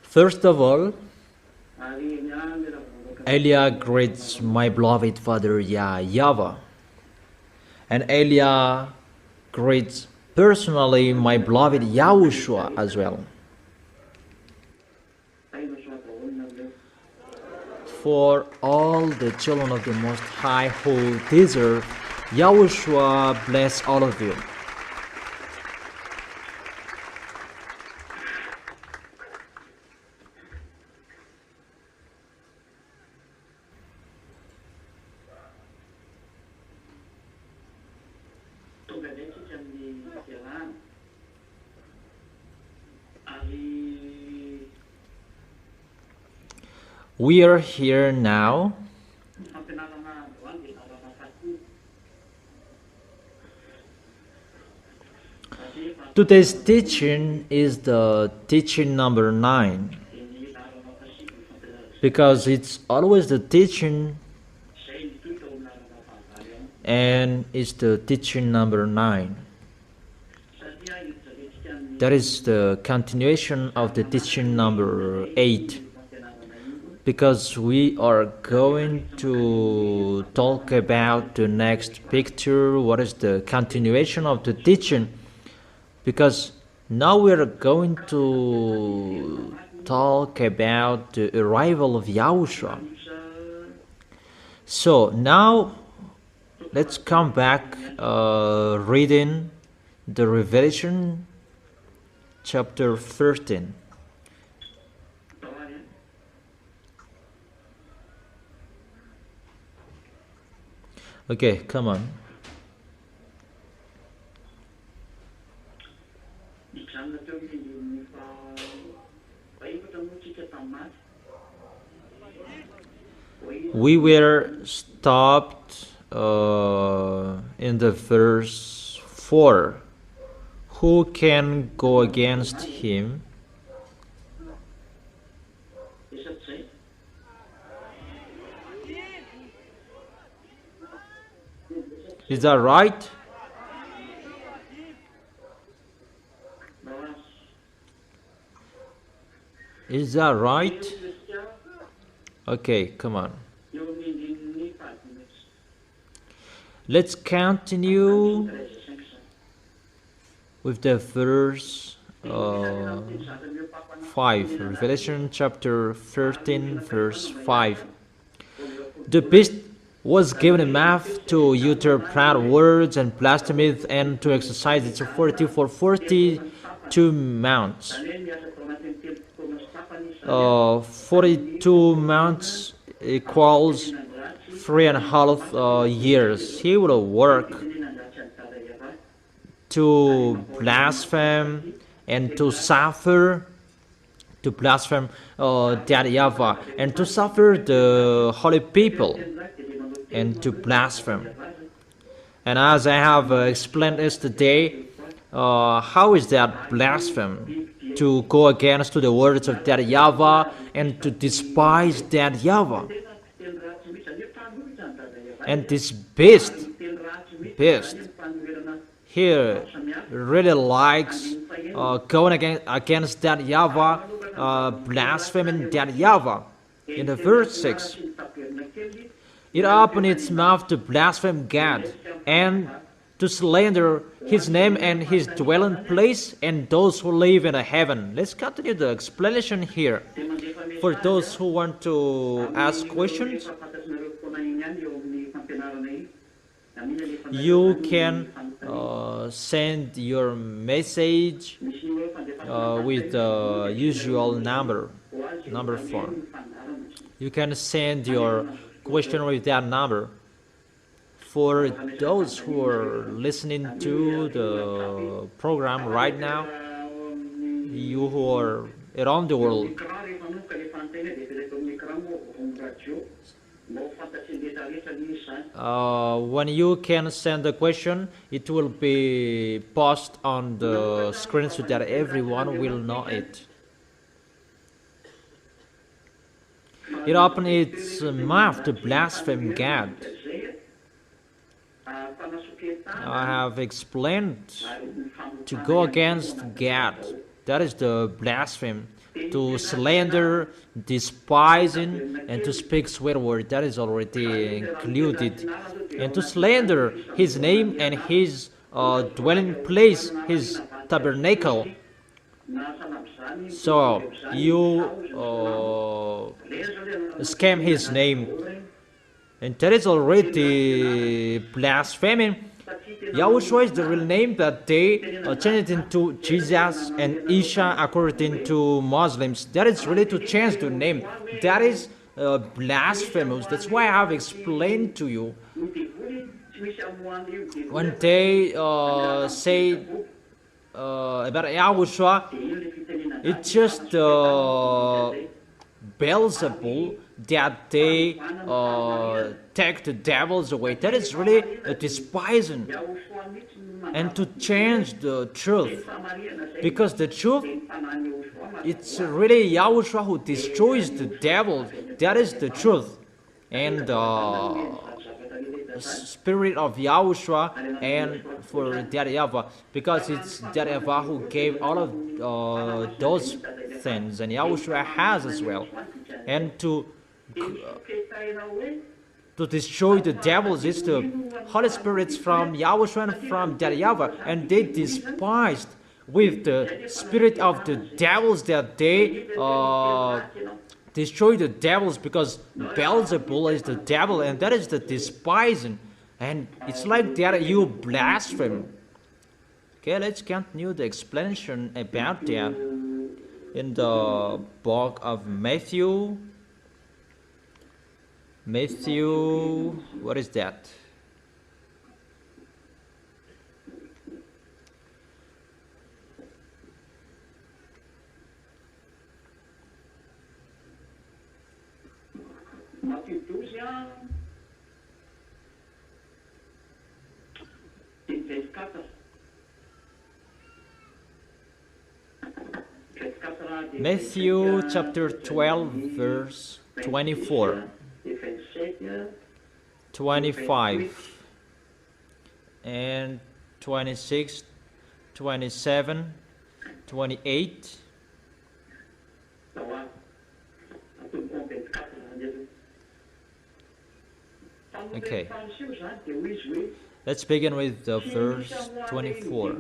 First of all, Eliah greets my beloved father YAHVAH, and Eliah greets personally my beloved YAHOSHUA as well. For all the children of the Most High who deserve, YAHOSHUA bless all of you. We are here now today's teaching is the teaching number 9, because it's always the teaching and it's the teaching number 9. That is the continuation of the teaching number 8, because we are going to talk about the next picture, what is the continuation of the teaching, because now we are going to talk about the arrival of YAHOSHUA. So now let's come back reading the Revelation chapter 13. Okay, come on. We were stopped in the verse 4. Who can go against him? Is that right? Is that right? Okay, come on. Let's continue with the verse 5. Revelation chapter 13, verse 5. The beast was given a mouth to utter proud words and blasphemies, and to exercise its authority for 42 months. 42 months equals 3.5 years. He will work to blaspheme and to suffer, to blaspheme that YAHVAH, and to suffer the holy people, and to blaspheme. And as I have explained yesterday, how is that blaspheme? To go against to the words of that YAHVAH and to despise that YAHVAH. And this beast here really likes going against that YAHVAH, blaspheming that YAHVAH. In the verse 6, it opened its mouth to blaspheme God and to slander his name and his dwelling place and those who live in heaven. Let's continue the explanation here. For those who want to ask questions, you can send your message with the usual number 4. You can send your question with that number. For those who are listening to the program right now, you who are around the world, when you can send the question, it will be posted on the screen so that everyone will know it. It opened its mouth to blaspheme God. I have explained to go against God. That is the blasphemy. To slander, despising, and to speak swear word. That is already included. And to slander His name and His dwelling place, His tabernacle. So you scam His name, and that is already blasphemy. Yahushua is the real name, but they changed it into Jesus and Isha according to Muslims. That is really to change the name. That is blasphemous. That's why I have explained to you. When they say about Yahushua, it's just Beelzebul that they take the devils away. That is really a despising, and to change the truth, because the truth, it's really Yahushua who destroys the devil. That is the truth, and spirit of Yahushua, and for that YAHVAH, because it's that YAHVAH who gave all of those things, and Yahushua has as well. And to destroy the devils is the Holy Spirits from Yahushua and from that YAHVAH, and they despised with the spirit of the devils that they destroy the devils, because Beelzebul is the devil, and that is the despising, and it's like that you blaspheme. Okay, let's continue the explanation about that in the book of Matthew. What is that? Matthew chapter 12 verse 24, 25 and 26, 27, 28. Okay, let's begin with the verse 24.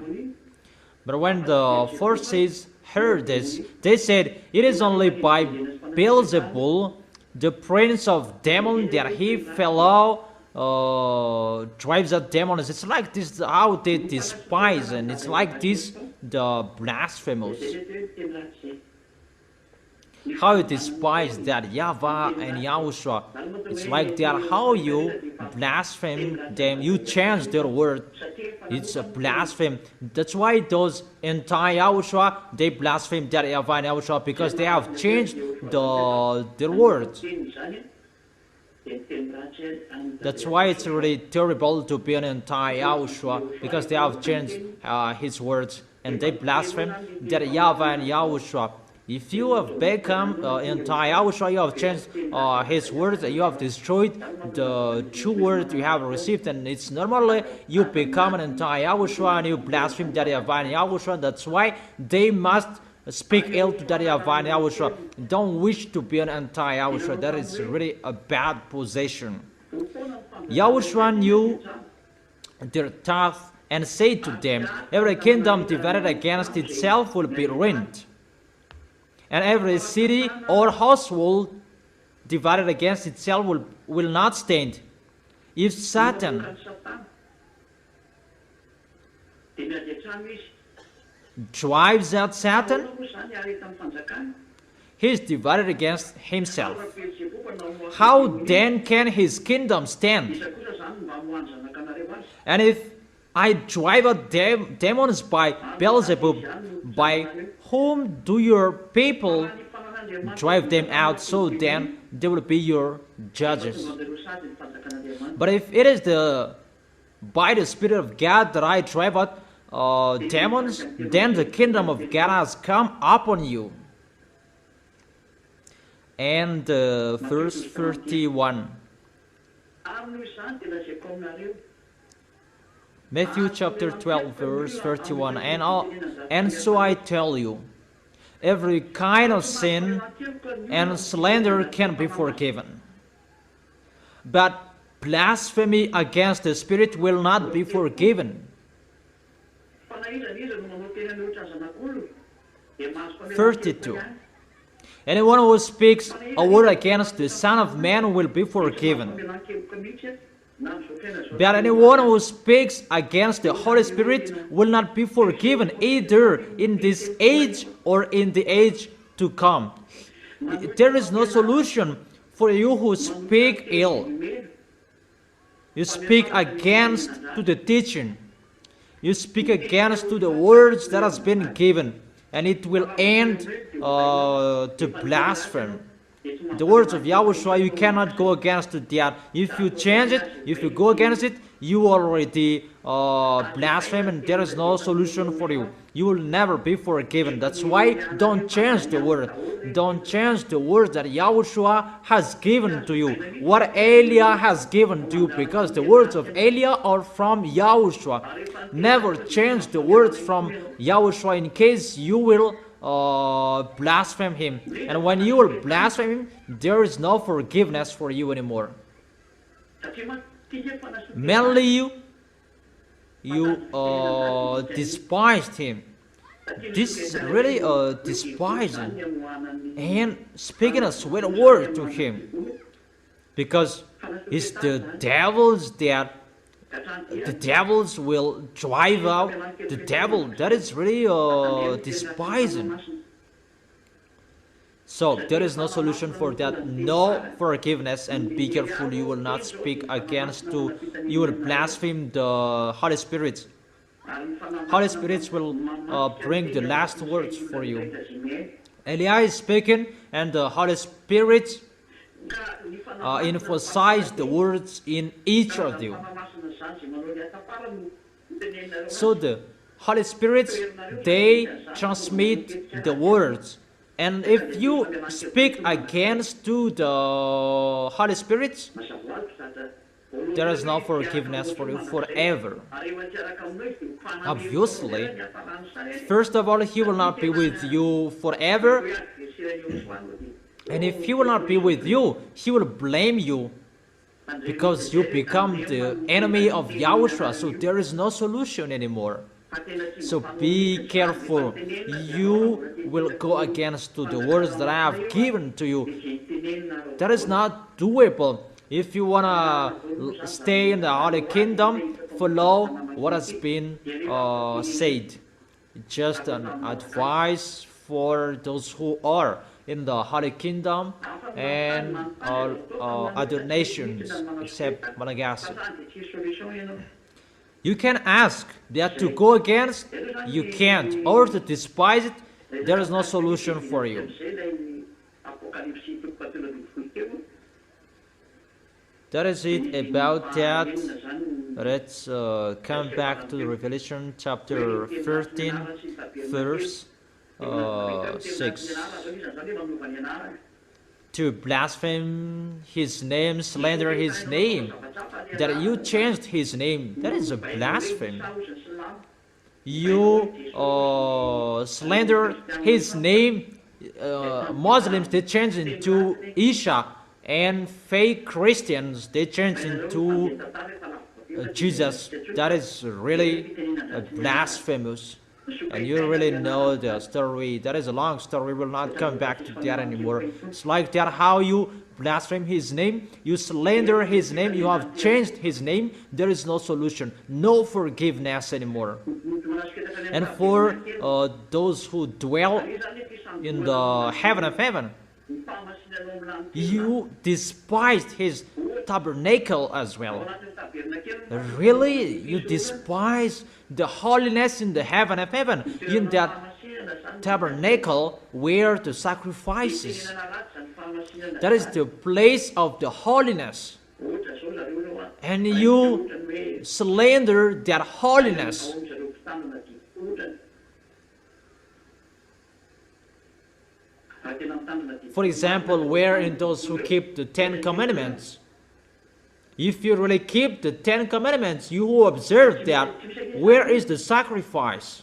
But when the Pharisees heard this, they said, "It is only by Beelzebul, the prince of demons, that he fellow drives out demons." It's like this how they despise, and it's like this the blasphemous. How you despise that YAHVAH and Yahushua. It's like that how you blaspheme them. You change their word. It's a blasphemy. That's why those anti-Yahushua, they blaspheme that YAHVAH and Yahushua, because they have changed their words. That's why it's really terrible to be an anti-Yahushua, because they have changed his words, and they blaspheme that YAHVAH and Yahushua. If you have become anti-Yahushua, you have changed his words, you have destroyed the true word you have received, and it's normally you become an anti-Yahushua and you blaspheme that YAHVAH and Yahushua. That's why they must speak ill to that YAHVAH and Yahushua. Don't wish to be an anti-Yahushua. That is really a bad position. Yahushua knew their thoughts and said to them, "Every kingdom divided against itself will be ruined, and every city or household divided against itself will not stand. If Satan drives out Satan, he is divided against himself. How then can his kingdom stand? And if I drive out demons by Beelzebub, by whom do your people drive them out? So then they will be your judges. But if it is by the Spirit of God that I drive out demons, then the kingdom of God has come upon you." And verse 31. Matthew chapter 12 verse 31. And so I tell you, every kind of sin and slander can be forgiven, but blasphemy against the Spirit will not be forgiven. 32. Anyone who speaks a word against the Son of Man will be forgiven, but anyone who speaks against the Holy Spirit will not be forgiven, either in this age or in the age to come. There is no solution for you who speak ill. You speak against to the teaching. You speak against to the words that has been given, and it will end to blasphemy. The words of Yahushua, you cannot go against that. If you change it, if you go against it, you already blaspheme, and there is no solution for you. You will never be forgiven. That's why don't change the word. Don't change the words that Yahushua has given to you, what Eliah has given to you, because the words of Eliah are from Yahushua. Never change the words from Yahushua in case you will blaspheme him. And when you will blaspheme him, there is no forgiveness for you anymore. Mainly you despised him. This is really despising and speaking a sweet word to him, because it's the devils that the devils will drive out the devil. That is really despising. So there is no solution for that, no forgiveness, and be careful you will not speak against you will blaspheme the Holy Spirit. Holy Spirit will bring the last words for you. Eliah is speaking, and the Holy Spirit emphasize the words in each of you. So the Holy Spirit, they transmit the words. And if you speak against to the Holy Spirit, there is no forgiveness for you forever. Obviously, first of all, he will not be with you forever. And if he will not be with you, he will blame you, because you become the enemy of Yahushua. So there is no solution anymore. So be careful. You will go against to the words that I have given to you. That is not doable. If you want to stay in the Holy Kingdom, follow what has been said. Just an advice for those who are in the Holy Kingdom and other nations except Malagasy. You can ask that to go against, you can't, or to despise it. There is no solution for you. That is it about that. Let's come back to the Revelation chapter 13, verse 6. To blaspheme his name, slander his name, that you changed his name, that is a blasphemy. You slander his name. Muslims, they change into Isha, and fake Christians, they change into Jesus. That is really blasphemous. And you really know the story. That is a long story. We will not come back to that anymore. It's like that, how you blaspheme his name, you slander his name, you have changed his name. There is no solution, no forgiveness anymore. And for those who dwell in the heaven of heaven, you despised his tabernacle as well. Really? You despise the holiness in the heaven of heaven, in that tabernacle where the sacrifices. That is the place of the holiness. And you slander that holiness. For example, where in those who keep the 10 Commandments, If you really keep the 10 Commandments, you will observe that where is the sacrifice?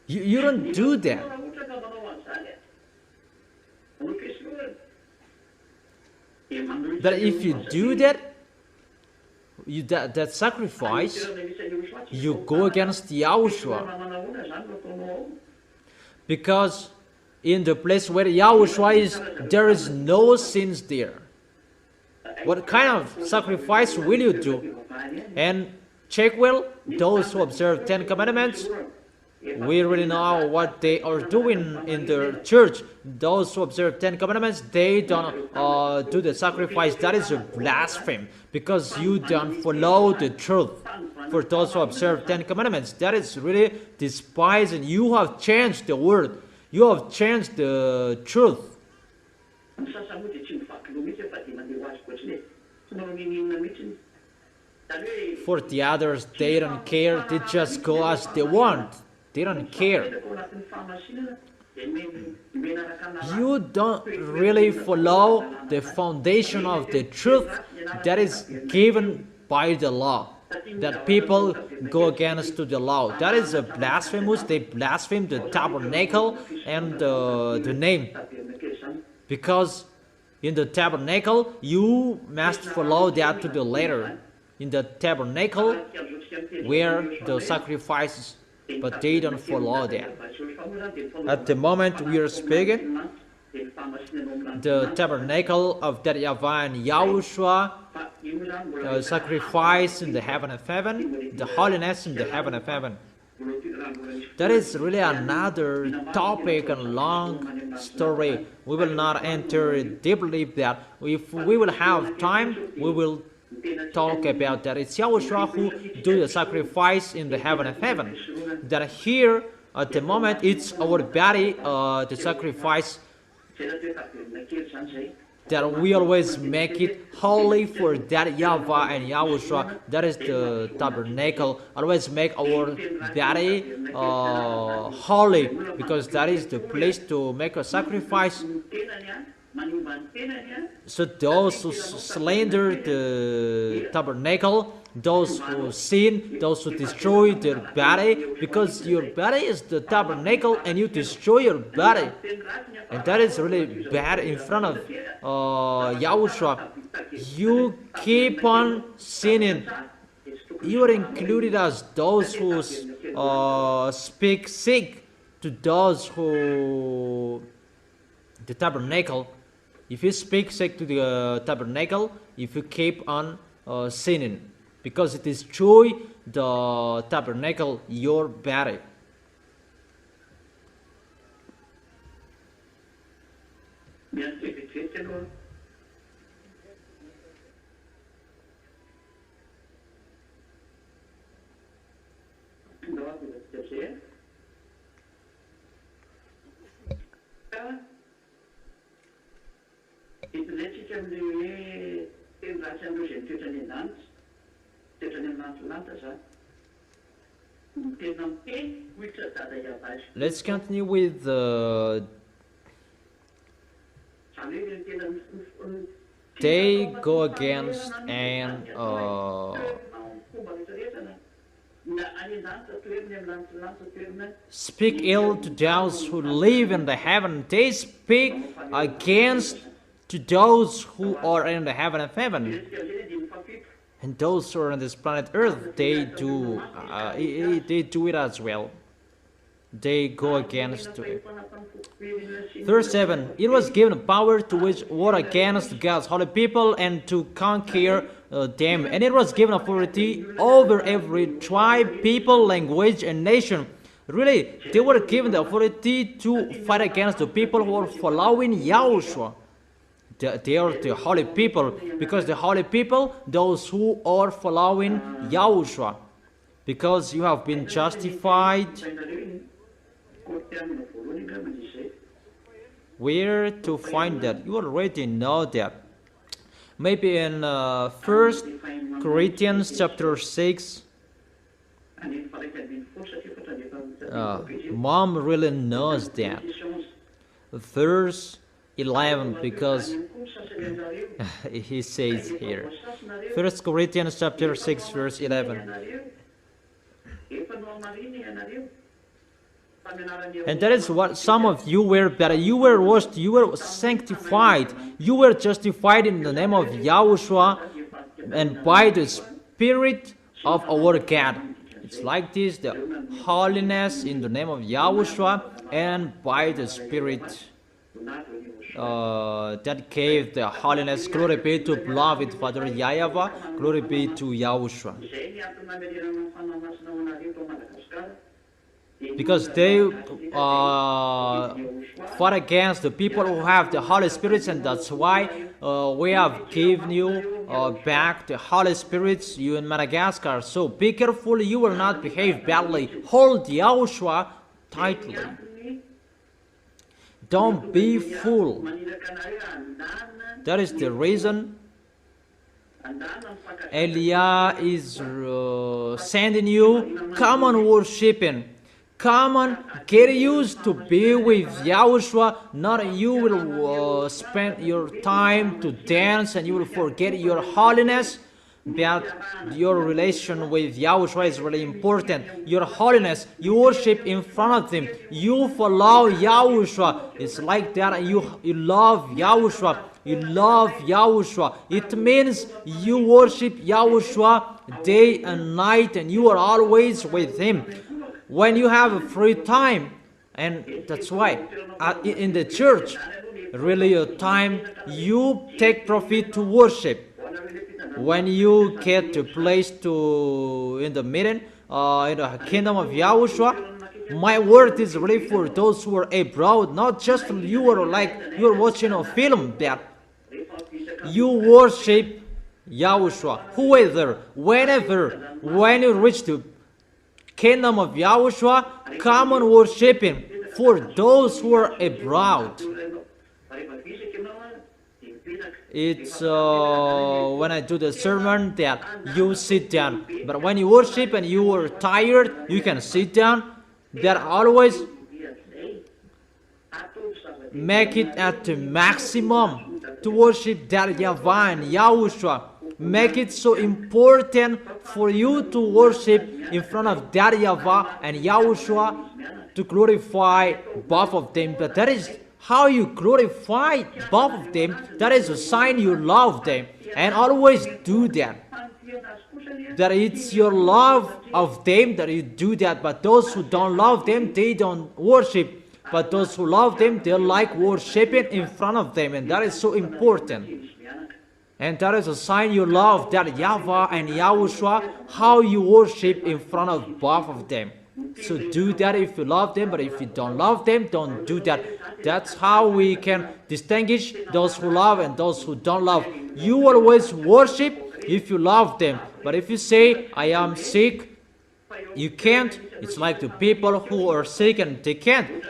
You don't do that. But if you do that, that sacrifice, you go against YAHOSHUAH. Because in the place where YAHOSHUAH is, there is no sins there. What kind of sacrifice will you do? And check well, those who observe 10 Commandments, we really know what they are doing in the church. Those who observe 10 Commandments, they don't do the sacrifice. That is a blasphemy, because you don't follow the truth. For those who observe 10 Commandments, that is really despising. You have changed the word. You have changed the truth. For the others, they don't care. They just go as they want. They don't care. You don't really follow the foundation of the truth that is given by the law. That people go against to the law. That is a blasphemous. They blaspheme the tabernacle and the name. Because in the tabernacle, you must follow that to the letter. In the tabernacle, where the sacrifices, but they don't follow that. At the moment we are speaking, the tabernacle of that YAHVAH and YAHOSHUAH, sacrifice in the heaven of heaven, the holiness in the heaven of heaven. That is really another topic and long story. We will not enter deeply that. If we will have time, we will talk about that. It's YAHOSHUAH who do the sacrifice in the heaven of heaven. That here, at the moment, it's our body, the sacrifice, that we always make it holy for that YAHVAH and YAHOSHUAH. That is the tabernacle. Always make our body holy, because that is the place to make a sacrifice. So those who slander the tabernacle, those who sin, those who destroy their body, because your body is the tabernacle and you destroy your body. And that is really bad in front of YAHOSHUAH. You keep on sinning. You are included as those who speak sick to those who the tabernacle. If you speak sick to the tabernacle, if you keep on sinning, because it destroys the tabernacle, your body. Let's continue with they go against and speak ill to those who live in the heaven. They speak against to those who are in the heaven of heaven. And those who are on this planet Earth, they do it as well. They go against it. Verse 7, it was given power to wage war against God's holy people and to conquer them. And it was given authority over every tribe, people, language, and nation. Really, they were given the authority to fight against the people who are following YAHOSHUAH. They are the holy people, because the holy people, those who are following YAHOSHUAH, because you have been justified. Where to find that? You already know that. Maybe in 1 Corinthians chapter 6. Mom really knows that. Verse 11, because he says here, 1 Corinthians chapter 6 verse 11. And that is what some of you were, but you were washed, you were sanctified, you were justified in the name of Yahushua and by the Spirit of our God. It's like this, the holiness in the name of Yahushua and by the Spirit that gave the holiness. Glory be to beloved Father YAHVAH, glory be to Yahushua. Because they fought against the people who have the Holy Spirits, and that's why we have given you back the Holy Spirits, you in Madagascar. So be careful, you will not behave badly. Hold Yahushua tightly. Don't be fool. That is the reason Elia is sending you. Come on, worshiping. Come on, get used to be with Yahushua. Not you will spend your time to dance and you will forget your holiness. But your relation with Yahushua is really important. Your holiness, you worship in front of Him. You follow Yahushua. It's like that. You love Yahushua. You love Yahushua. It means you worship Yahushua day and night, and you are always with Him. When you have a free time, and that's why in the church, really your time, you take profit to worship. When you get to place to in the meeting, in the kingdom of Yahushua, my word is really for those who are abroad, not just you are like you're watching a film, that you worship Yahushua, whoever, whenever, when you reach the kingdom of Yahushua, come and worship Him. For those who are abroad, it's when I do the sermon that you sit down. But when you worship and you are tired, you can sit down. That always make it at the maximum to worship that YAHVAH and Yahushua. Make it so important for you to worship in front of that YAHVAH and Yahushua, to glorify both of them. But that is how you glorify both of them. That is a sign you love them. And always do that. That it's your love of them that you do that. But those who don't love them, they don't worship. But those who love them, they like worshiping in front of them. And that is so important. And that is a sign you love that YAHVAH and Yahushua, how you worship in front of both of them. So do that if you love them, but if you don't love them, don't do that. That's how we can distinguish those who love and those who don't love. You always worship if you love them. But if you say, I am sick, you can't. It's like the people who are sick and they can't.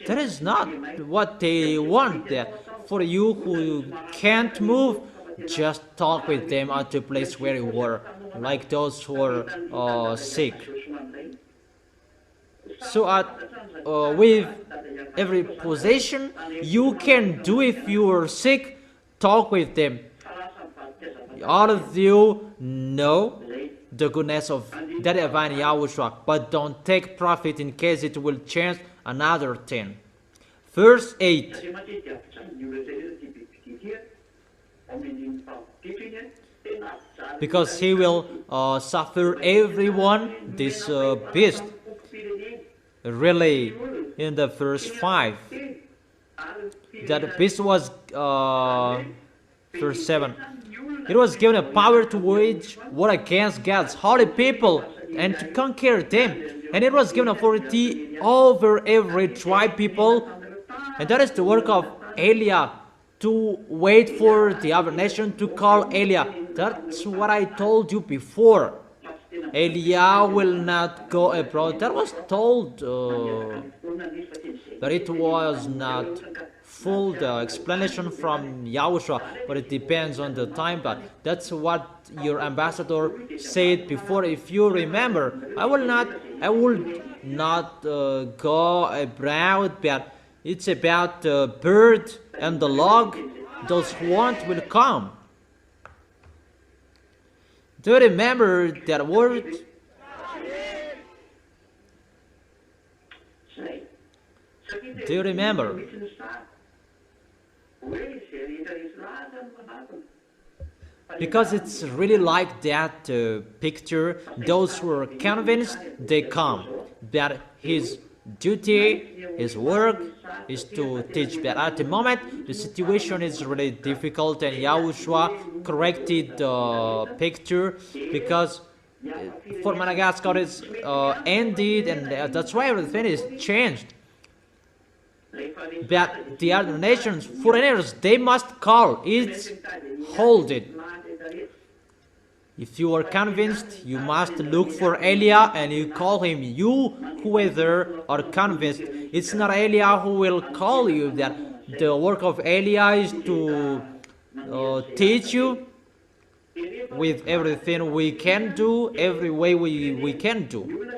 That is not what they want. That for you who can't move, just talk with them at the place where you were, like those who are sick. So with every possession you can do, if you are sick, talk with them. All of you know the goodness of that YAHVAH and Yahushua, but don't take profit in case it will change another thing. Verse 8. Because he will suffer everyone, this beast. Really, in the verse 5, that beast was, verse 7, it was given a power to wage war against God's holy people and to conquer them. And it was given authority over every tribe, people. And that is the work of Elia, to wait for the other nation to call Elia. That's what I told you before. Elia will not go abroad. That was told, but it was not full, the explanation from Yahushua, but it depends on the time. But that's what your ambassador said before. If you remember, I will not go abroad, but it's about the bird and the log, those who want will come. Do you remember that word? Do you remember? Because it's really like that picture. Those who are convinced, they come. That his duty, his work is to teach. But at the moment, the situation is really difficult, and Yahushua corrected the picture because for Madagascar is ended, and that's why everything is changed. But the other nations, foreigners, they must call it, hold it. If you are convinced, you must look for Elia and you call him. You, whoever are convinced, it's not Elia who will call you. That the work of Elia is to teach you with everything we can do, every way we can do.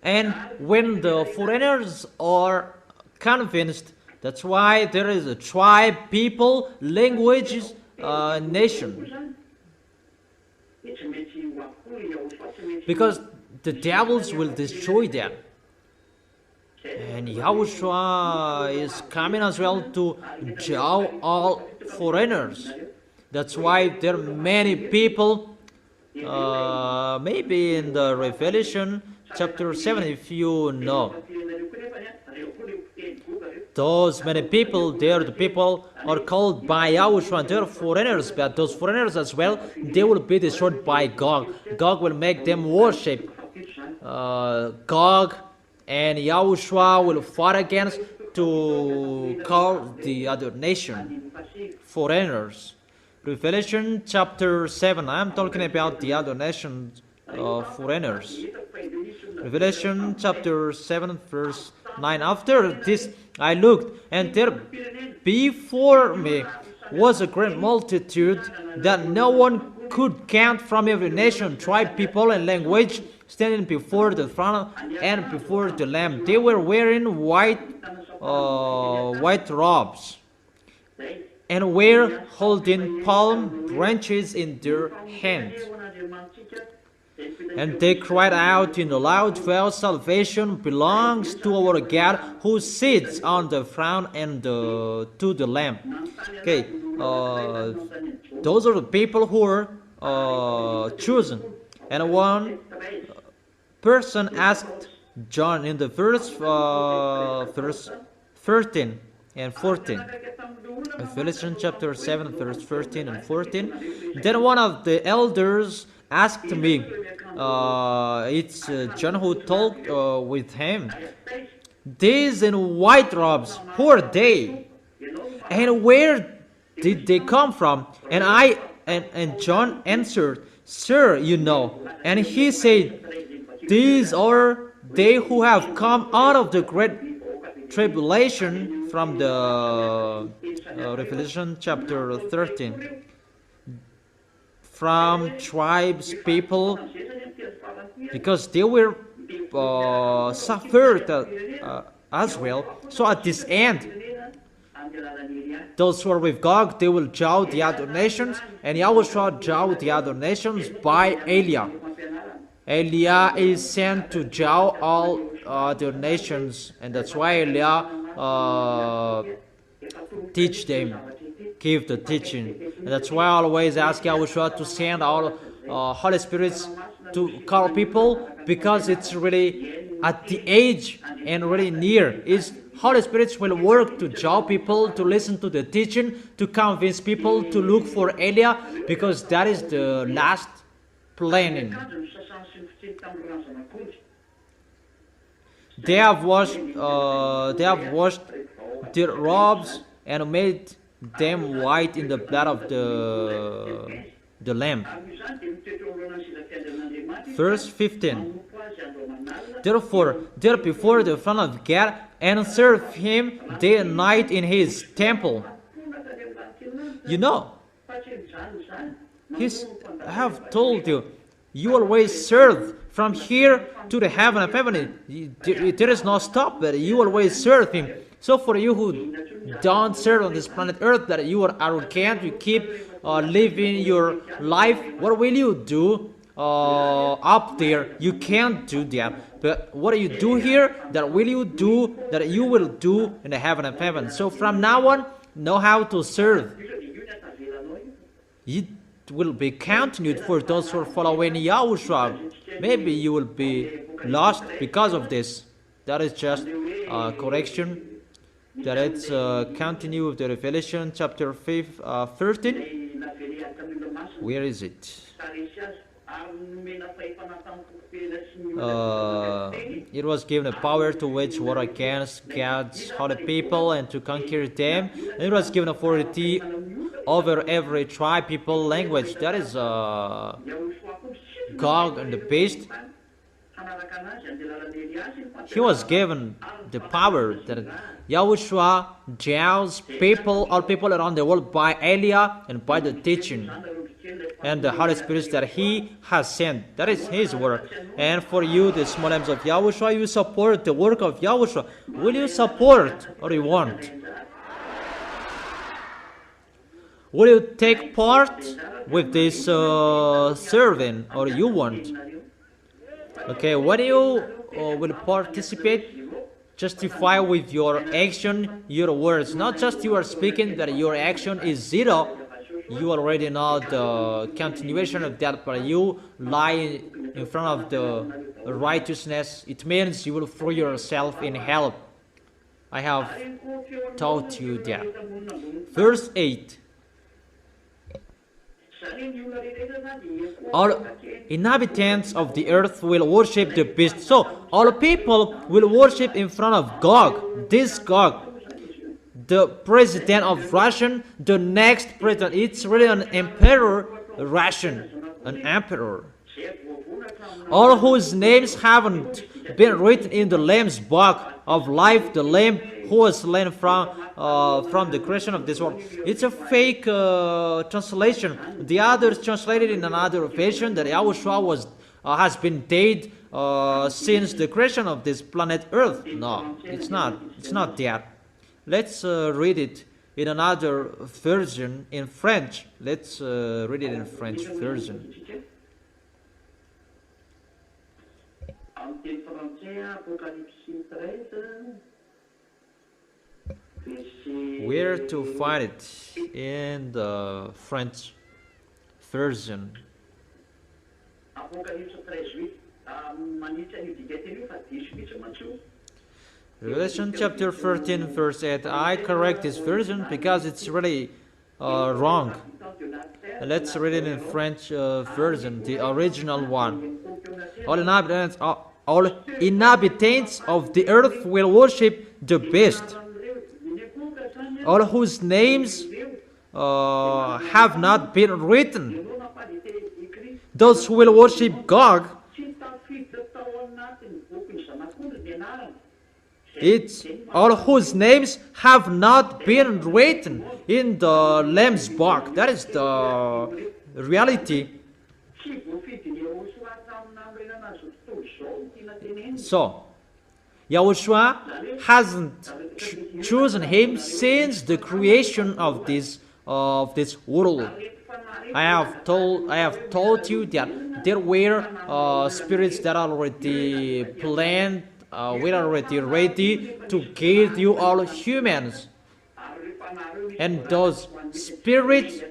And when the foreigners are convinced, that's why there is a tribe, people, languages, nation. Because the devils will destroy them. And Yahushua is coming as well to judge all foreigners. That's why there are many people, maybe in the Revelation chapter 7, if you know. Those many people, the people are called by Yahushua, and they're foreigners, but those foreigners as well, they will be destroyed by Gog. Gog will make them worship Gog, and Yahushua will fight against to call the other nation foreigners. Revelation chapter 7, I'm talking about the other nations foreigners. Revelation chapter 7 verse 9. After this I looked, and there before me was a great multitude that no one could count, from every nation, tribe, people, and language, standing before the throne and before the Lamb. They were wearing white robes, and were holding palm branches in their hands. And they cried out in a loud voice, "Salvation belongs to our God who sits on the throne and to the Lamb." Okay, those are the people who are chosen. And one person asked John in the verse 13 and 14. Revelation chapter 7, verse 13 and 14. Then one of the elders asked me, it's John who talked with him, "These in white robes, who are they? And where did they come from?" And John answered, "Sir, you know." And he said, "These are they who have come out of the great tribulation," from the Revelation chapter 13. From tribes, people, because they were suffered as well. So at this end, those who are with Gog, they will judge the other nations, and Yahushua judge the other nations by Elia. Elia is sent to judge all other nations, and that's why Elia teach them, give the teaching. And that's why I always ask Yahushua to send all Holy Spirits to call people, because it's really at the age and really near. Is Holy Spirits will work to draw people to listen to the teaching, to convince people to look for Elia, because that is the last planning. They have washed their robes and made them white in the blood of the Lamb. Verse 15. Therefore, there before the throne of God, and serve him day and night in his temple. You know, I have told you, you always serve from here to the heaven of heaven. There is no stop, but you always serve him. So for you who don't serve on this planet Earth, that you are arrogant, you keep living your life, what will you do up there? You can't do that. But what do you do here? That will you do, that you will do in the heaven of heaven. So from now on, know how to serve. It will be continued for those who are following Yahushua. Maybe you will be lost because of this. That is just correction. That it's continue with the Revelation chapter 13. Where is it? It was given a power to wage war against God's holy people and to conquer them. And it was given authority over every tribe, people, language. That is Gog and the beast. He was given the power that Yahushua judges people, all people around the world by Elia and by the teaching and the Holy Spirit that He has sent. That is His work. And for you, the small arms of Yahushua, you support the work of Yahushua. Will you support or you want? Will you take part with this serving or you want? Okay, what do you will participate? Justify with your action, your words. Not just you are speaking that your action is zero. You already know the continuation of that, but you lie in front of the righteousness. It means you will throw yourself in hell. I have taught you that. Verse 8. All inhabitants of the earth will worship the beast. So all people will worship in front of Gog. This Gog, the president of Russia, the next president. It's really an emperor, Russian, an emperor. All whose names haven't been written in the Lamb's book of life, the Lamb who was slain from the creation of this world. It's a fake translation. The others translated in another version that Yahushua has been dead since the creation of this planet Earth. No, it's not. It's not that. Let's read it in another version in French. Let's read it in French version. Where to find it in the French version? Revelation chapter 13 verse 8. I correct this version because it's really wrong. Let's read it in French version, the original one. All inhabitants of the earth will worship the beast, all whose names have not been written. Those who will worship Gog, it's all whose names have not been written in the Lamb's book. That is the reality. So, Yahushua hasn't chosen him since the creation of this world. I have told you that there were spirits that are already planned. We are already ready to give you all humans, and those spirits,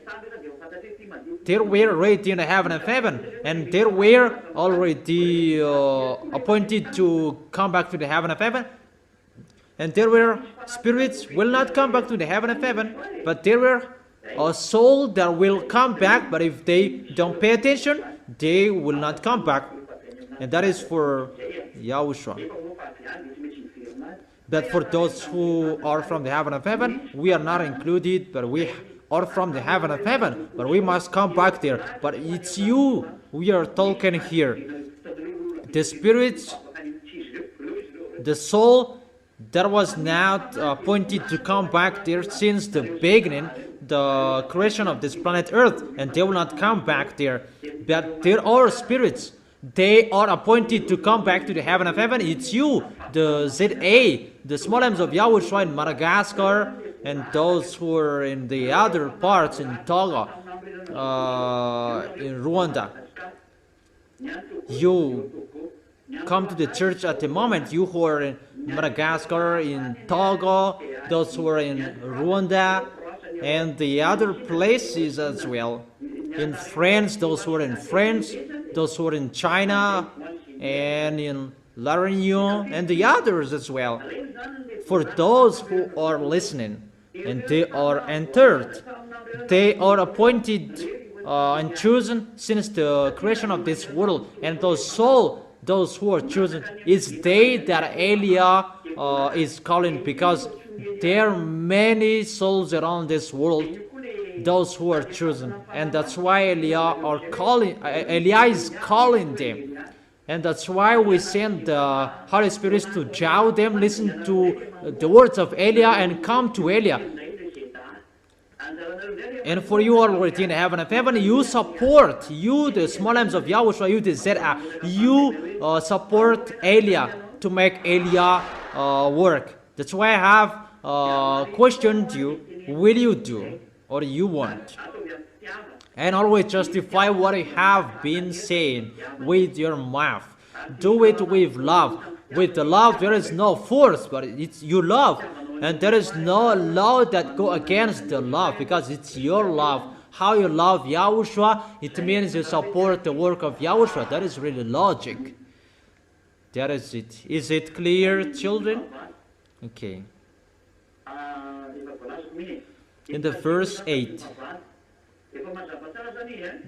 they were ready in the heaven of heaven, and they were already appointed to come back to the heaven of heaven. And there were spirits will not come back to the heaven of heaven, but there were a soul that will come back. But if they don't pay attention, they will not come back, and that is for Yahushua. But for those who are from the heaven of heaven, we are not included, but we are from the heaven of heaven, but we must come back there. But it's you we are talking here. The spirits, the soul that was not appointed to come back there since the beginning, the creation of this planet Earth, and they will not come back there. But there are spirits. They are appointed to come back to the heaven of heaven. It's you the ZA, the small arms of YAHOSHUA in Madagascar, and those who are in the other parts in Togo, in Rwanda. You come to the church at the moment, you who are in Madagascar, in Togo, those who are in Rwanda, and the other places as well. In France, those who are in France, those who are in China, and in La Réunion, and the others as well. For those who are listening, and they are entered, they are appointed and chosen since the creation of this world, and those who are chosen, it's they that Eliah is calling, because there are many souls around this world, those who are chosen, and that's why Eliah is calling them, and that's why we send the Holy Spirit to jow them, listen to the words of Eliah, and come to Eliah. And for you already in heaven, if heaven, you support, you the small arms of YAHOSHUA, you the ZA, you support Eliah to make Eliah work. That's why I have questioned you, will you do or you won't? And always justify what you have been saying with your mouth. Do it with love. With the love, there is no force, but it's you love. And there is no law that go against the love, because it's your love. How you love YAHOSHUA, it means you support the work of YAHOSHUA. That is really logic. That is it. Is it clear, children? Okay. In the verse 8,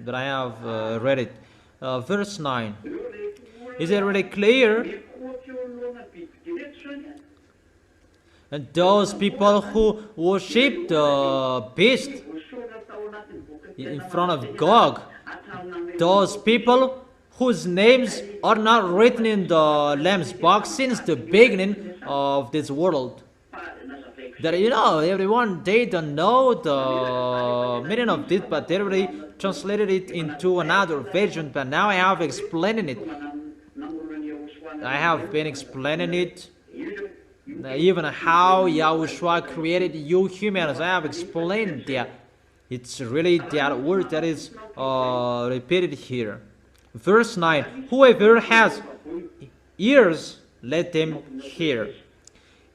that I have read it. Verse 9. Is it really clear? And those people who worship the beast in front of God, those people whose names are not written in the Lamb's box since the beginning of this world. That, everyone, they don't know the meaning of this, but they already translated it into another version, but now I have explained it. I have been explaining it, even how YAHOSHUA created you humans. I have explained that. It's really that word that is repeated here. Verse 9, whoever has ears, let them hear.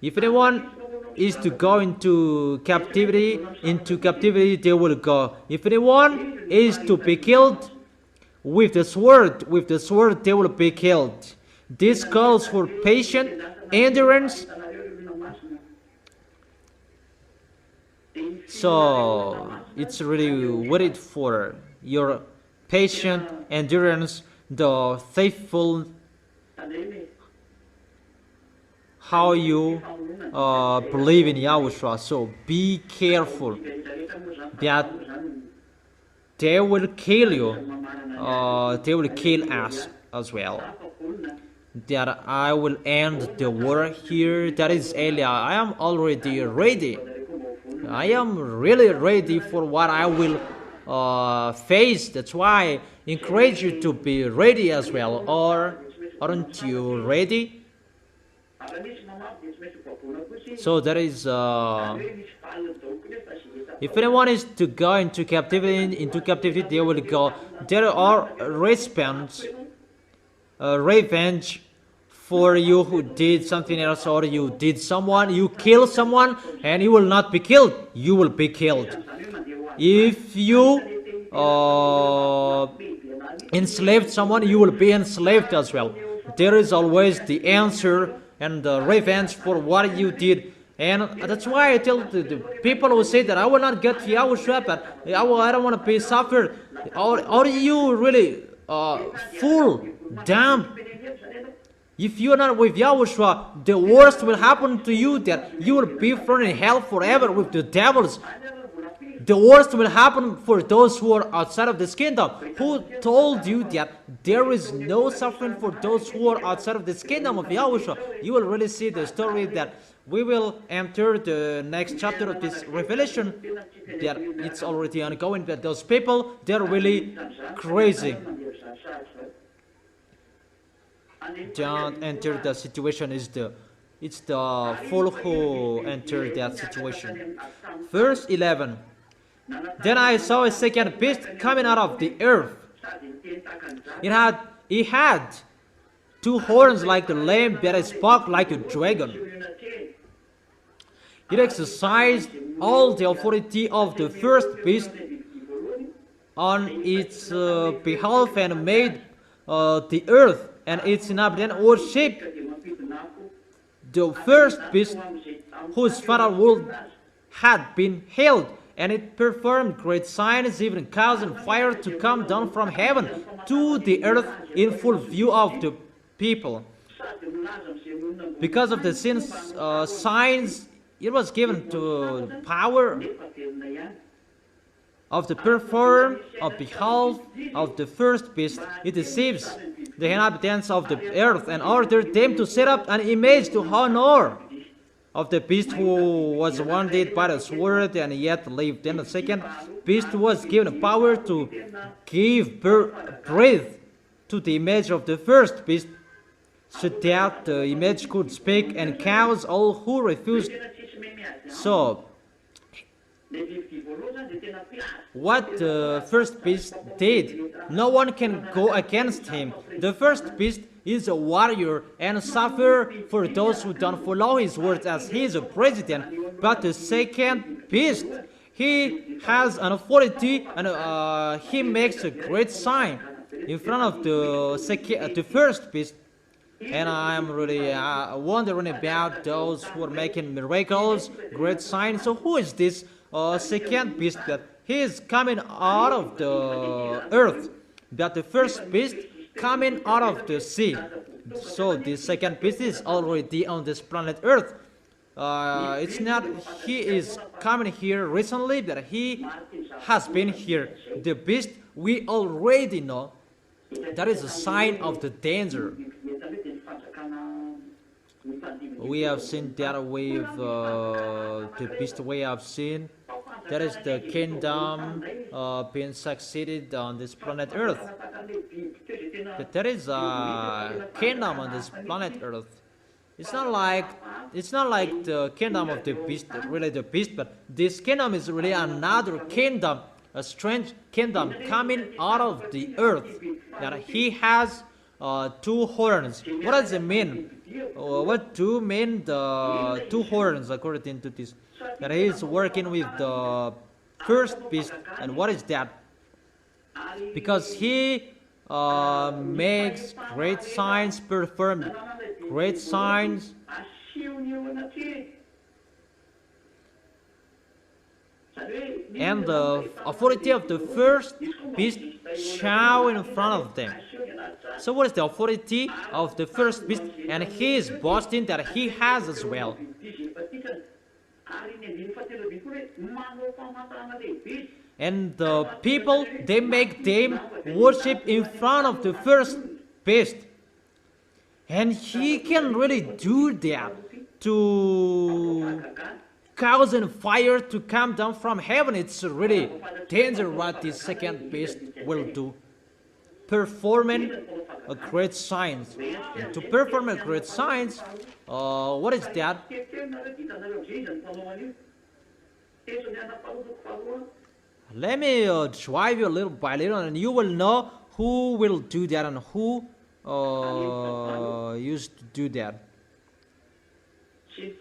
If anyone is to go into captivity they will go. If anyone is to be killed with the sword they will be killed. This calls for patient endurance. So it's really waited for your patient endurance, the faithful, how you believe in YAHOSHUA. So be careful that they will kill you, they will kill us as well. That I will end the war here. That is Eliah. I am already ready. I am really ready for what I will face. That's why I encourage you to be ready as well. Or aren't you ready? So there is if anyone is to go into captivity they will go. There are revenge for you who did something else, or you kill someone and you will not be killed, you will be killed. If you enslaved someone, you will be enslaved as well. There is always the answer and the revenge for what you did. And that's why I tell the people who say that I will not get YAHOSHUA, but I don't want to be suffered. Are you really fool, dumb? If you are not with YAHOSHUA, the worst will happen to you, that you will be thrown in hell forever with the devils. The worst will happen for those who are outside of this kingdom. Who told you that there is no suffering for those who are outside of this kingdom of YAHOSHUA? You will really see the story that we will enter the next chapter of this Revelation, that it's already ongoing, that those people, they're really crazy. don't enter the situation. It's the fool who entered that situation. Verse 11. Then I saw a second beast coming out of the earth. It had two horns like a lamb that spoke like a dragon. It exercised all the authority of the first beast on its behalf and made the earth and its inhabitants worship the first beast whose fatherhood had been held, and it performed great signs, even causing fire to come down from heaven to the earth in full view of the people. Because of the signs, it was given to power of the perform on behalf of the first beast. It deceives the inhabitants of the earth and ordered them to set up an image to honor of the beast who was wounded by the sword and yet lived. Then the second beast was given power to give breath to the image of the first beast, so that the image could speak and cause all who refused. So, what the first beast did, no one can go against him. The first beast is a warrior and suffer for those who don't follow his words, as he is a president. But the second beast, he has an authority and he makes a great sign in front of the first beast. And I'm really wondering about those who are making miracles, great signs. So who is this second beast that he is coming out of the earth? That the first beast coming out of the sea. So the second beast is already on this planet Earth. It's not he is coming here recently, that he has been here. The beast we already know. That is a sign of the danger. We have seen that with the beast we have seen. That is the kingdom being succeeded on this planet Earth. There is a kingdom on this planet Earth. It's not like the kingdom of the beast, really the beast, but this kingdom is really another kingdom, a strange kingdom coming out of the earth. That he has two horns. What does it mean? What do mean the two horns according to this? That he is working with the first beast. And what is that? Because he makes great signs, performed great signs. And the authority of the first beast show in front of them. So what is the authority of the first beast? And he is boasting that he has as well. And the people, they make them worship in front of the first beast. And he can really do that to cause fire to come down from heaven. It's really dangerous what this second beast will do. Performing a great signs. And to perform a great signs, what is that? Let me drive you little by little, and you will know who will do that and who used to do that. 2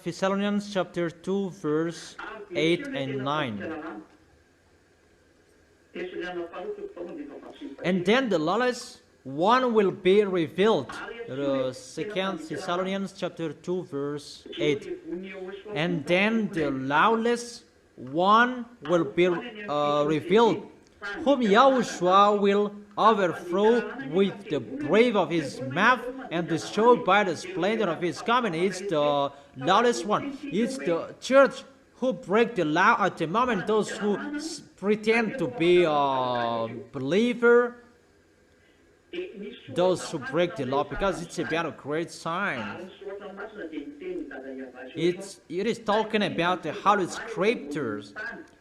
Thessalonians chapter 2 verse 8 and 9. And then the lawless one will be revealed. 2 Thessalonians chapter 2 verse 8. And then the lawless one will be revealed, whom Yahushua will overthrow with the breath of his mouth and destroy by the splendor of his coming. It's the lawless one. It's the church who break the law at the moment. Those who pretend to be a believer, those who break the law, because it's about a great sign. It is talking about the Holy Scriptures,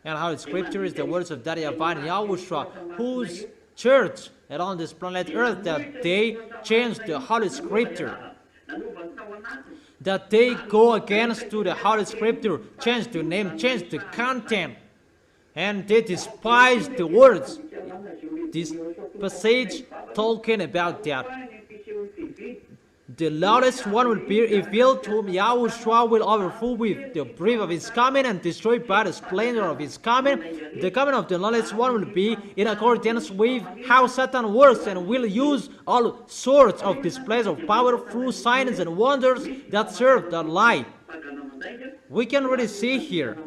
and Holy Scripture is the words of YAHVAH and YAHOSHUAH, whose church around this planet Earth that they change the Holy Scripture, that they go against to the Holy Scripture, change the name, change the content, and they despise the words. This passage talking about that. The lawless one will be revealed, whom Yahushua will overthrow with the breath of his coming and destroy by the splendor of his coming. The coming of the lawless one will be in accordance with how Satan works, and will use all sorts of displays of power through signs and wonders that serve the lie. We can really see here.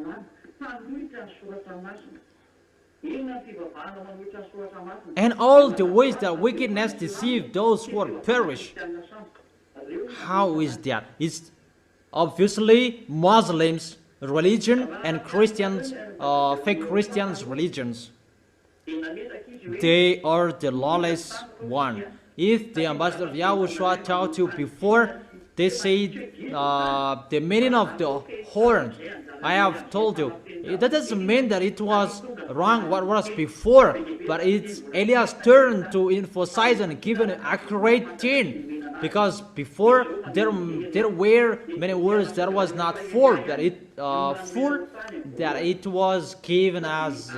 And all the ways that wickedness deceive those who perish. How is that? It's obviously Muslims' religion and Christians, fake Christians' religions. They are the lawless one. If the ambassador of Yahushua taught you before, they say the meaning of the horn, I have told you. That doesn't mean that it was wrong what was before, but it's Eliah's turn to emphasize and give an accurate thing. Because before there were many words that was not full, that it was given as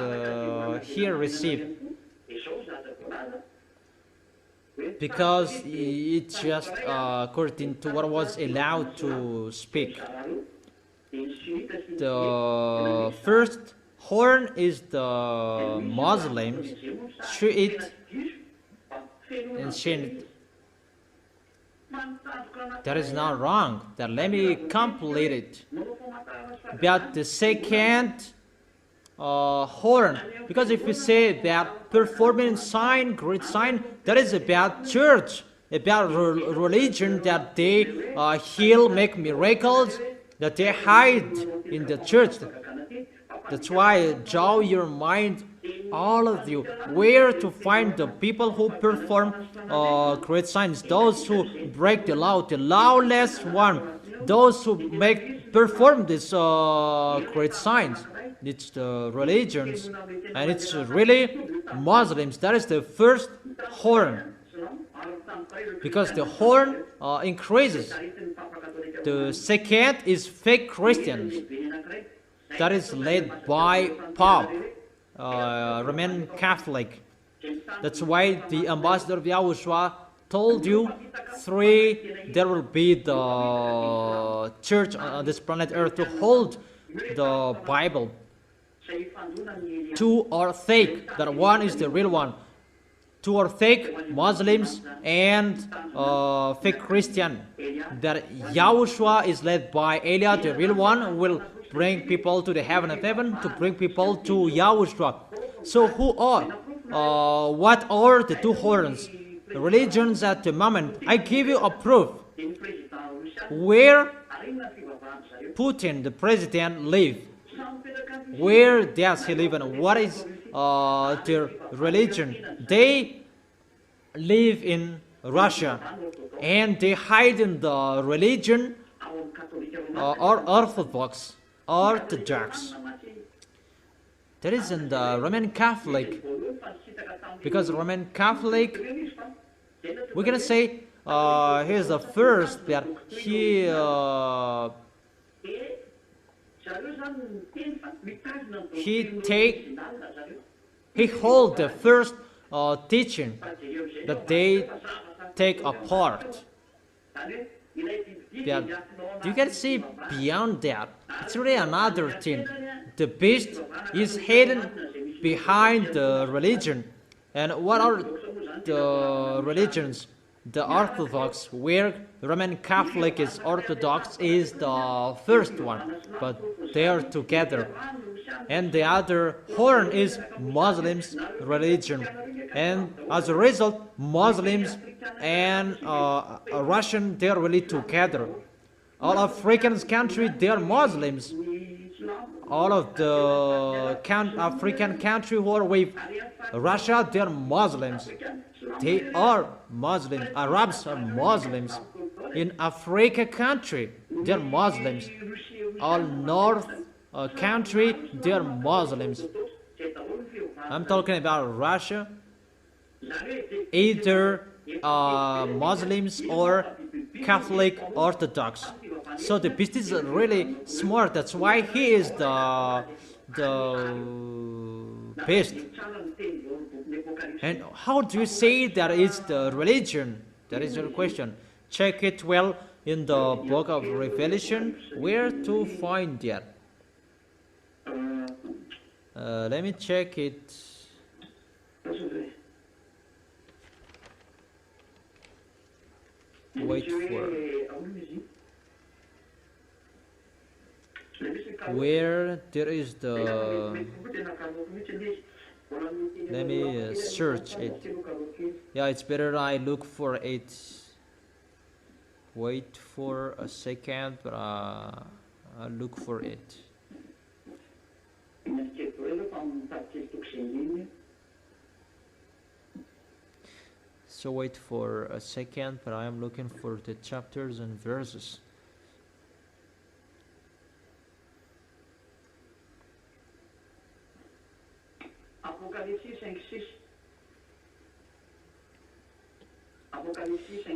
here received. Because it's just according to what was allowed to speak. The first horn is the Muslims, Shiite and Shiite. That is not wrong. That let me complete it. But the second horn, because if we say that performing sign, great sign, that is about church, about religion, that they heal, make miracles, that they hide in the church. That's why draw your mind, all of you, where to find the people who perform great signs, those who break the law, the lawless one, those who perform these great signs. It's the religions, and it's really Muslims. That is the first horn, because the horn increases. The second is fake Christians. That is led by Pope, Roman Catholic. That's why the ambassador of Yahushua told you there will be the church on this planet Earth to hold the Bible. Two are fake, that one is the real one. Two are fake Muslims and fake Christian. That Yahushua is led by Eliah, the real one, will bring people to the heaven of heaven, to bring people to Yahushua. So what are the two horns? The religions at the moment. I give you a proof. Where Putin, the president, live? Where does he live, and what is their religion? They live in Russia, and they hide in the religion or Orthodox. That is in the Roman Catholic, because Roman Catholic, we're gonna say he's the first that he hold the first teaching that they take apart. That you can see beyond that. It's really another thing. The beast is hidden behind the religion. And what are the religions? The Orthodox, where Roman Catholic is Orthodox, is the first one, but they are together. And the other horn is Muslims' religion. And as a result, Muslims and Russian, they are really together. All African countries, they are Muslims. All of the African countries who are with Russia, they are Muslims. They are Muslims. Arabs are Muslims. In Africa country, they are Muslims. All North country, they are Muslims. I'm talking about Russia, either Muslims or Catholic Orthodox. So the beast is really smart. That's why he is the beast. And how do you say that is the religion? That is your question. Check it well in the book of Revelation. Where to find that? Let me check it. Wait for where there is the. Let me search it. Yeah, it's better I look for it. Wait for a second, but I'll look for it. So wait for a second, but I am looking for the chapters and verses.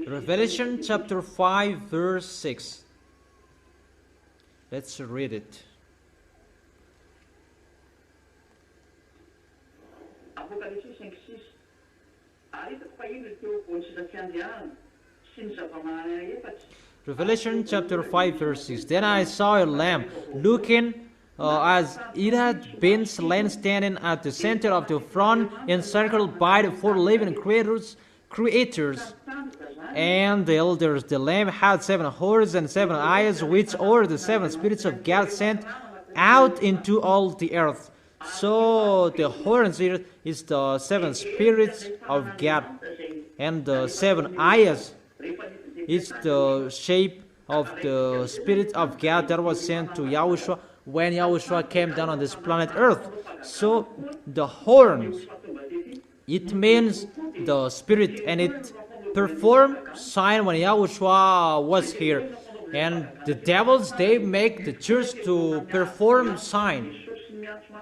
Revelation chapter 5 verse 6. Let's read it. Revelation chapter 5 verse 6. Then I saw a lamb looking as it had been slain, standing at the center of the throne, encircled by the four living creators, and the elders. The lamb had 7 horns and 7 eyes, which are the 7 spirits of God sent out into all the earth. So the horns here is the 7 spirits of God, and the 7 eyes is the shape of the spirit of God that was sent to Yahushua when Yahushua came down on this planet Earth. So the horns, it means the spirit, and it performed sign when Yahushua was here. And the devils, they make the church to perform sign,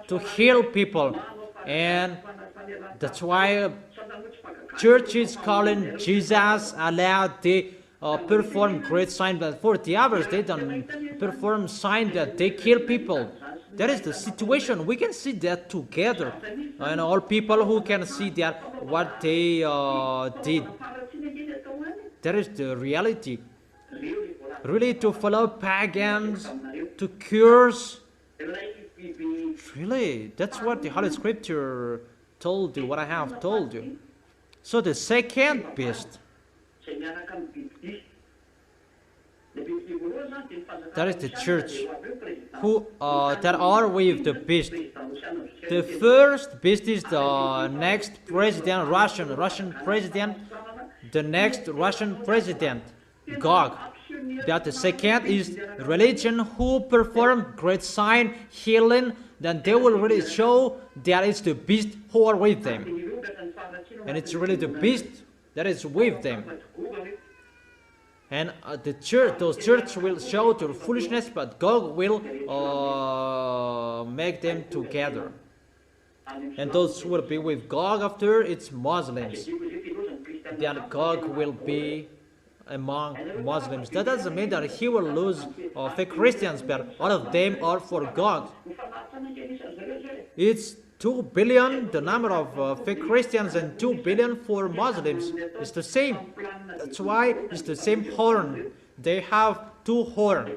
to heal people, and that's why church is calling Jesus, Allah. They perform great sign, but for the others, they don't perform sign that they kill people. That is the situation. We can see that together, and all people who can see that what they did. That is the reality. Really, to follow pagans, to curse. Really, that's what the Holy Scripture told you, what I have told you. So the second beast, that is the church, who that are with the beast. The first beast is the next president, Russian president, the next Russian president, Gog. That the second is religion, who perform great sign, healing. Then they will really show that it's the beast who are with them, and it's really the beast that is with them. And the church, those church will show their foolishness, but God will make them together. And those who will be with God after, it's Muslims. Then God will be among Muslims. That doesn't mean that he will lose fake Christians, but all of them are for God. It's 2 billion, the number of fake Christians, and 2 billion for Muslims. It's the same. That's why it's the same horn. They have 2 horns.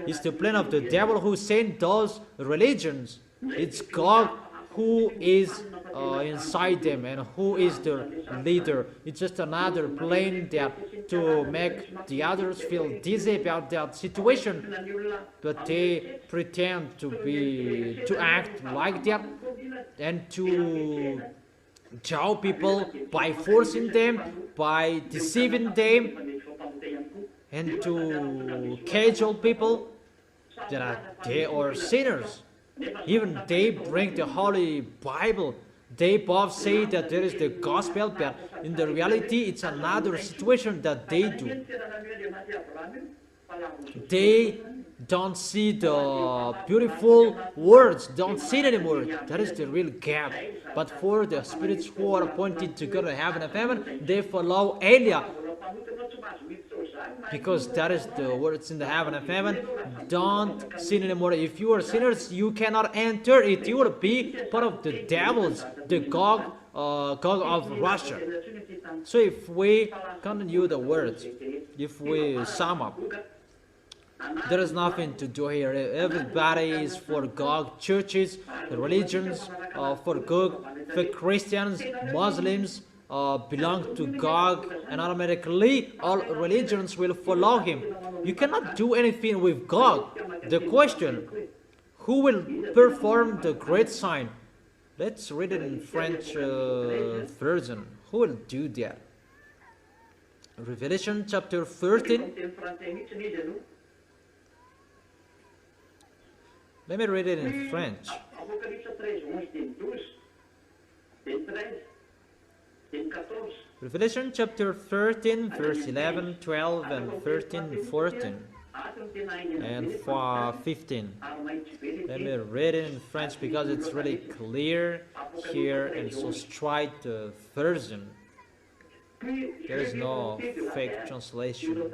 It's the plan of the devil who sent those religions. It's God who is inside them and who is the leader. It's just another plan that to make the others feel dizzy about that situation, but they pretend to act like that and to jaw people by forcing them, by deceiving them, and to cajole people that they are sinners. Even they bring the Holy Bible. They both say that there is the gospel, but in the reality, it's another situation that they do. They don't see the beautiful words, don't see it anymore. That is the real gap. But for the spirits who are appointed to go to heaven and heaven, they follow Elia. Because that is the words in the heaven and heaven. Don't sin anymore. If you are sinners, you cannot enter it. You will be part of the devils, the Gog of Russia. So if we continue the words, if we sum up, there is nothing to do here. Everybody is for Gog. Churches, religions, for Gog. For Christians, Muslims belong to Gog, and automatically all religions will follow him. You cannot do anything with Gog. The question, who will perform the great sign? Let's read it in French version. Who will do that? Revelation chapter 13. Let me read it in French. Revelation chapter 13, verse 11, 12, and 13, 14, and 15. Let me read it in French because it's really clear here and so straight version. There is no fake translation.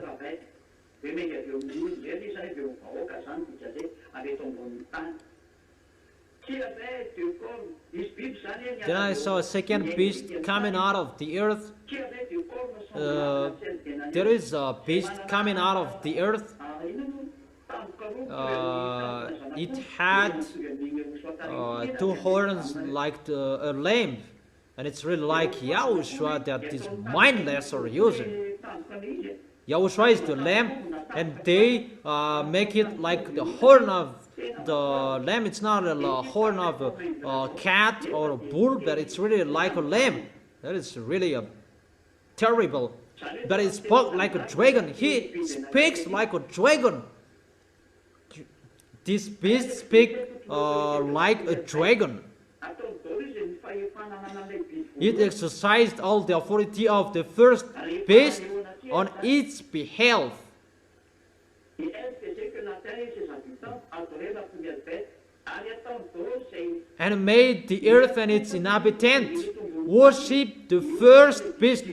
Then I saw a second beast coming out of the earth. There is a beast coming out of the earth. It had two horns like a lamb. And it's really like YAHOSHUA that is mindless or using. YAHOSHUA is the lamb, and they make it like the horn of the lamb. It's not a horn of a cat or a bull, but it's really like a lamb. That is really terrible. But it spoke like a dragon. He speaks like a dragon. This beast speaks like a dragon. It exercised all the authority of the first beast on its behalf, and made the earth and its inhabitant worship the first beast.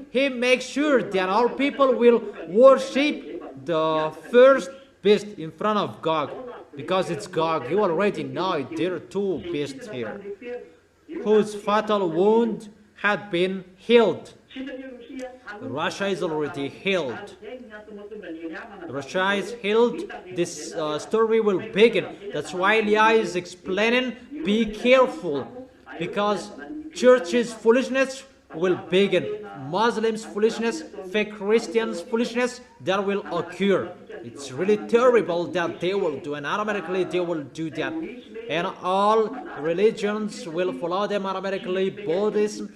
He makes sure that all people will worship the first beast in front of God, because it's God. You already know it. There are two beasts here, whose fatal wound had been healed. Russia is already healed. Russia is healed. This story will begin. That's why YAH is explaining, be careful, because churches' foolishness will begin. Muslims' foolishness, fake Christians' foolishness, that will occur. It's really terrible that they will do, and automatically they will do that. And all religions will follow them automatically. Buddhism,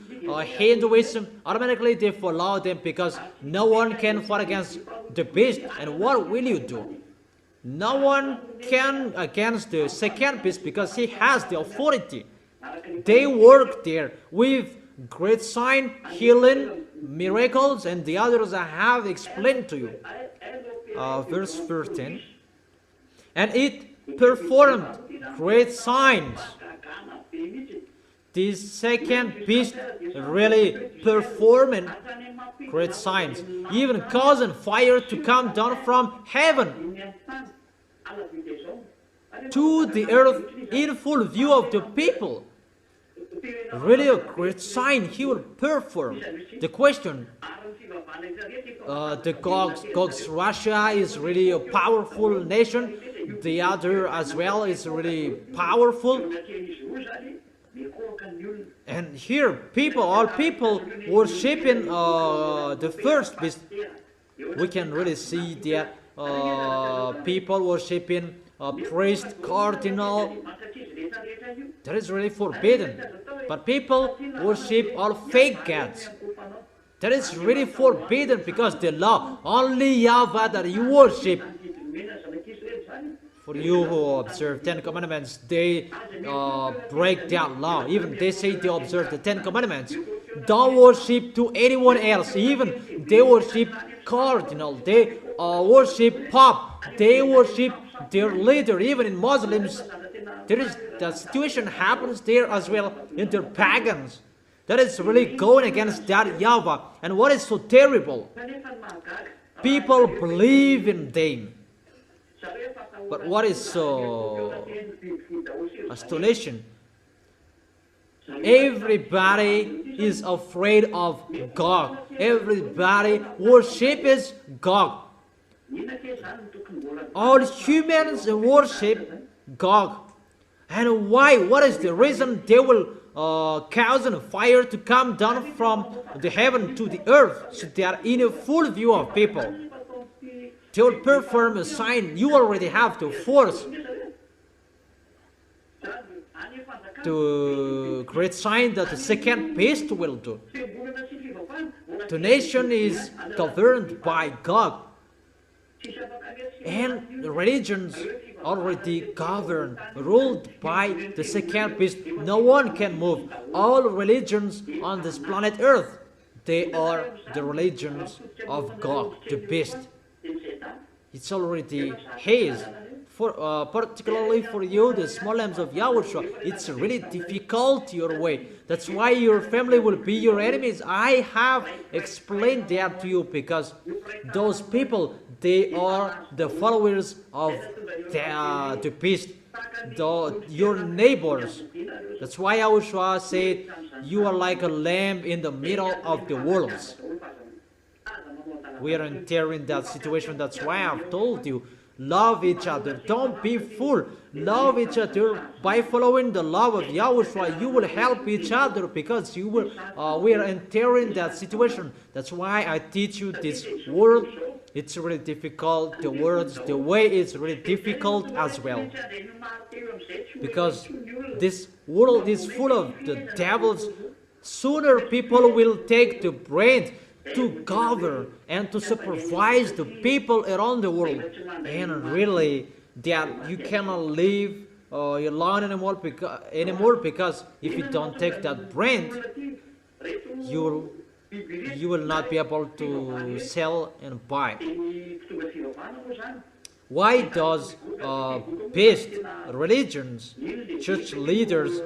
Hinduism, automatically they follow them, because no one can fight against the beast. And what will you do? No one can against the second beast, because he has the authority. They work there with great sign, healing, miracles, and the others I have explained to you. Verse 13. And it performed great signs. This second beast really performing great signs, even causing fire to come down from heaven to the earth in full view of the people. Really a great sign he will perform. The question, the Gog's Russia is really a powerful nation. The other as well is really powerful. And here, all people worshiping the first beast. We can really see that people worshiping a priest, cardinal. That is really forbidden. But people worship all fake gods. That is really forbidden, because the law, only YAHVAH that you worship. For you who observe 10 commandments, they break that law. Even they say they observe the 10 commandments. Don't worship to anyone else. Even they worship cardinal. They worship pope. They worship their leader. Even in Muslims, the situation happens there as well in the pagans. That is really going against that YAHVAH. And what is so terrible? People believe in them. But what is so astonishing? Everybody is afraid of God. Everybody worships God. All humans worship God. And why? What is the reason? They will cause a fire to come down from the heaven to the earth, so they are in a full view of people. They will perform a sign. You already have the force to create sign that the second beast will do. The nation is governed by God, and the religions already governed, ruled by the second beast. No one can move. All religions on this planet Earth, they are the religions of God, the beast. It's already his. Particularly for you, the small lambs of Yahushua, it's really difficult your way. That's why your family will be your enemies. I have explained that to you, because those people, they are the followers of the beast, your neighbors. That's why Yahushua said, you are like a lamb in the middle of the wolves. We are entering that situation. That's why I've told you, love each other. Don't be fool. Love each other. By following the love of Yahushua, you will help each other, because you will. We are entering that situation. That's why I teach you this word. It's really difficult. The words, the way is really difficult as well, because this world is full of the devils. Sooner people will take the brain to govern and to supervise the people around the world, and really that you cannot live alone anymore, because if you don't take that brand, you will not be able to sell and buy. Why does beast religions, church leaders,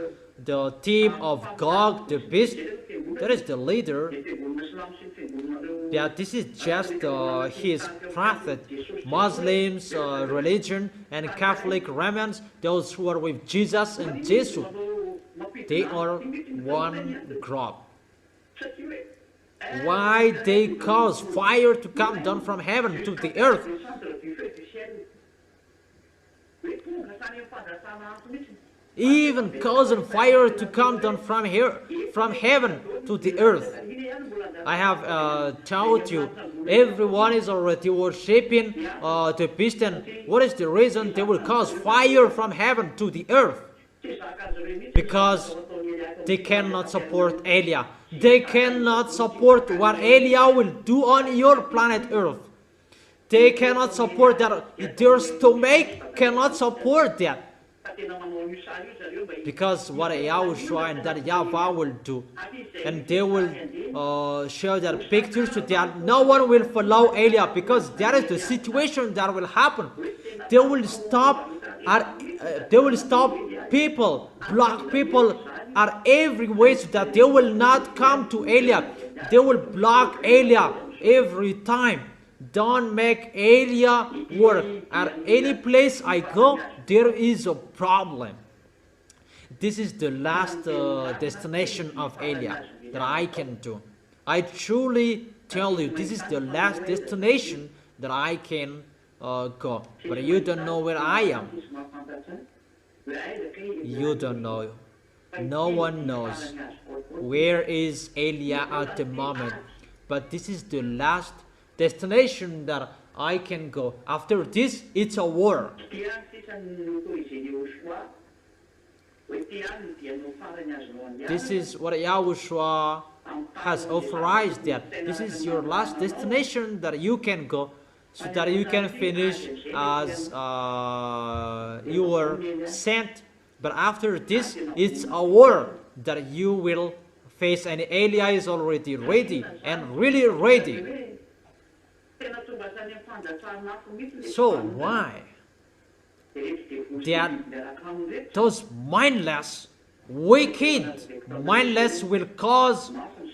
the team of God, the beast, that is the leader, that this is just his prophet, Muslims, religion, and Catholic Romans, those who are with Jesus and Jesus, they are one group. Why they cause fire to come down from heaven to the earth? Even causing fire to come down from heaven to the earth. I have told you, everyone is already worshipping the beast, and what is the reason? They will cause fire from heaven to the earth, because they cannot support Eliah. They cannot support what Eliah will do on your planet Earth. They cannot support that. Their stomach cannot support that. Because what YAHOSHUA and that YAHVAH will do, and they will show their pictures to that. No one will follow Eliah, because that is the situation that will happen. They will stop people, block people at every way, so that they will not come to Eliah. They will block Eliah every time. Don't make Eliah work. At any place I go, there is a problem. This is the last destination of Eliah that I can do. I truly tell you, this is the last destination that I can go. But you don't know where I am. You don't know. No one knows where is Eliah at the moment. But this is the last destination that I can go. After this, it's a war. This is what YAHOSHUA has authorized, that this is your last destination that you can go, so that you can finish as you were sent. But after this, it's a war that you will face, and Eliah is already ready, and really ready. So why? that those mindless, wicked, mindless will cause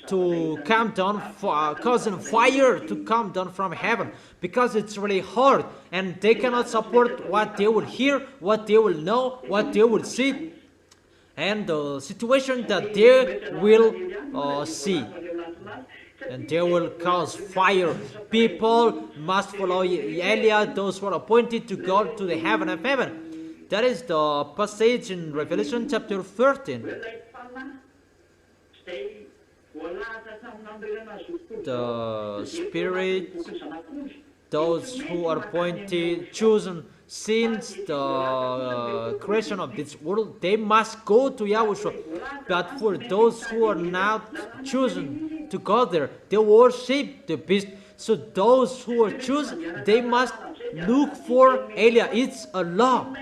to come down, causing fire to come down from heaven, because it's really hard and they cannot support what they will hear, what they will know, what they will see, and the situation that they will see. And they will cause fire. People must follow Eliah, those who are appointed to go to the heaven of heaven. That is the passage in Revelation chapter 13. The Spirit, those who are appointed, chosen since the creation of this world, they must go to YAHOSHUA. But for those who are not chosen to go there, they worship the beast. So those who are chosen, they must look for Eliah. It's a law,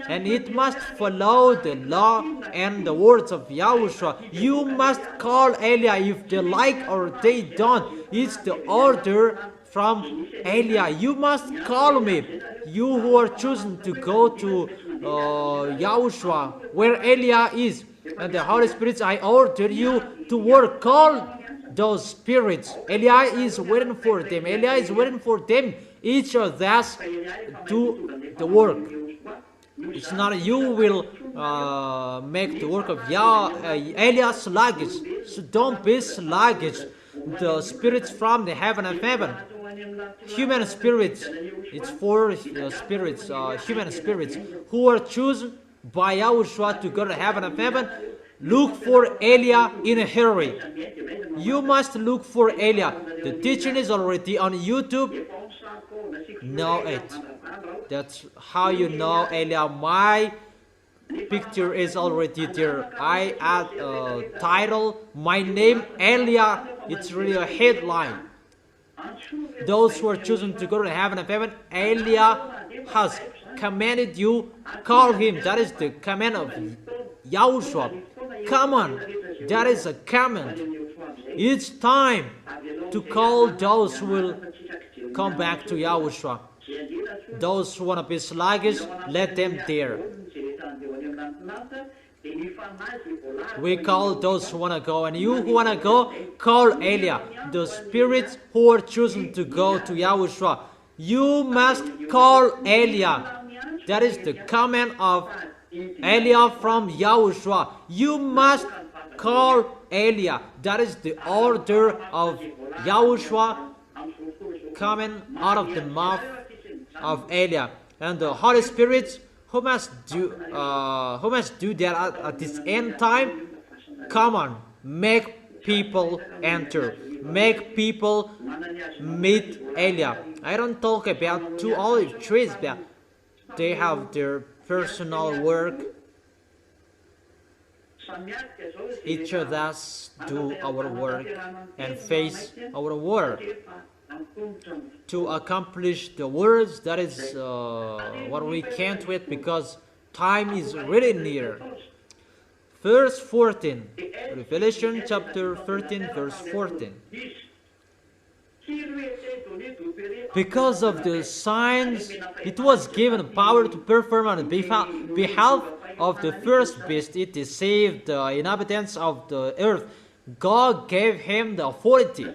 and it must follow the law and the words of YAHOSHUA. You must call Eliah if they like or they don't. It's the order from Eliah. You must call me, you who are chosen to go to YAHOSHUA, where Eliah is. And the Holy Spirit, I order you to work. Call those spirits. Eliah is waiting for them. Eliah is waiting for them. Each of us do the work. It's not you will make the work of Eliah sluggish. So don't be sluggish. The spirits from the heaven of heaven, human spirits, it's for spirits, human spirits who are chosen by YAHOSHUA to go to heaven of heaven, look for Eliah in a hurry. You must look for Eliah. The teaching is already on YouTube. Know it. That's how you know Eliah. My picture is already there. I add a title, my name Eliah. It's really a headline. Those who are chosen to go to heaven of heaven, Eliah has commanded you, call him. That is the command of YAHOSHUA. Come on, that is a command. It's time to call those who will come back to YAHOSHUA. Those who want to be sluggish, let them there. We call those who want to go, and you who want to go, call Eliah. The spirits who are chosen to go to YAHOSHUA, you must call Eliah. That is the command of Eliah from YAHOSHUA. You must call Eliah. That is the order of YAHOSHUA coming out of the mouth of Eliah. And the Holy Spirit who must do that at this end time. Come on, make people enter, make people meet Eliah. I don't talk about two olive trees, but they have their personal work. Each of us do our work and face our work to accomplish the words. That is what we can't wait, because time is really near. Verse 14, Revelation chapter 13, verse 14. Because of the signs, it was given power to perform on behalf of the first beast. It deceived the inhabitants of the earth. God gave him the authority.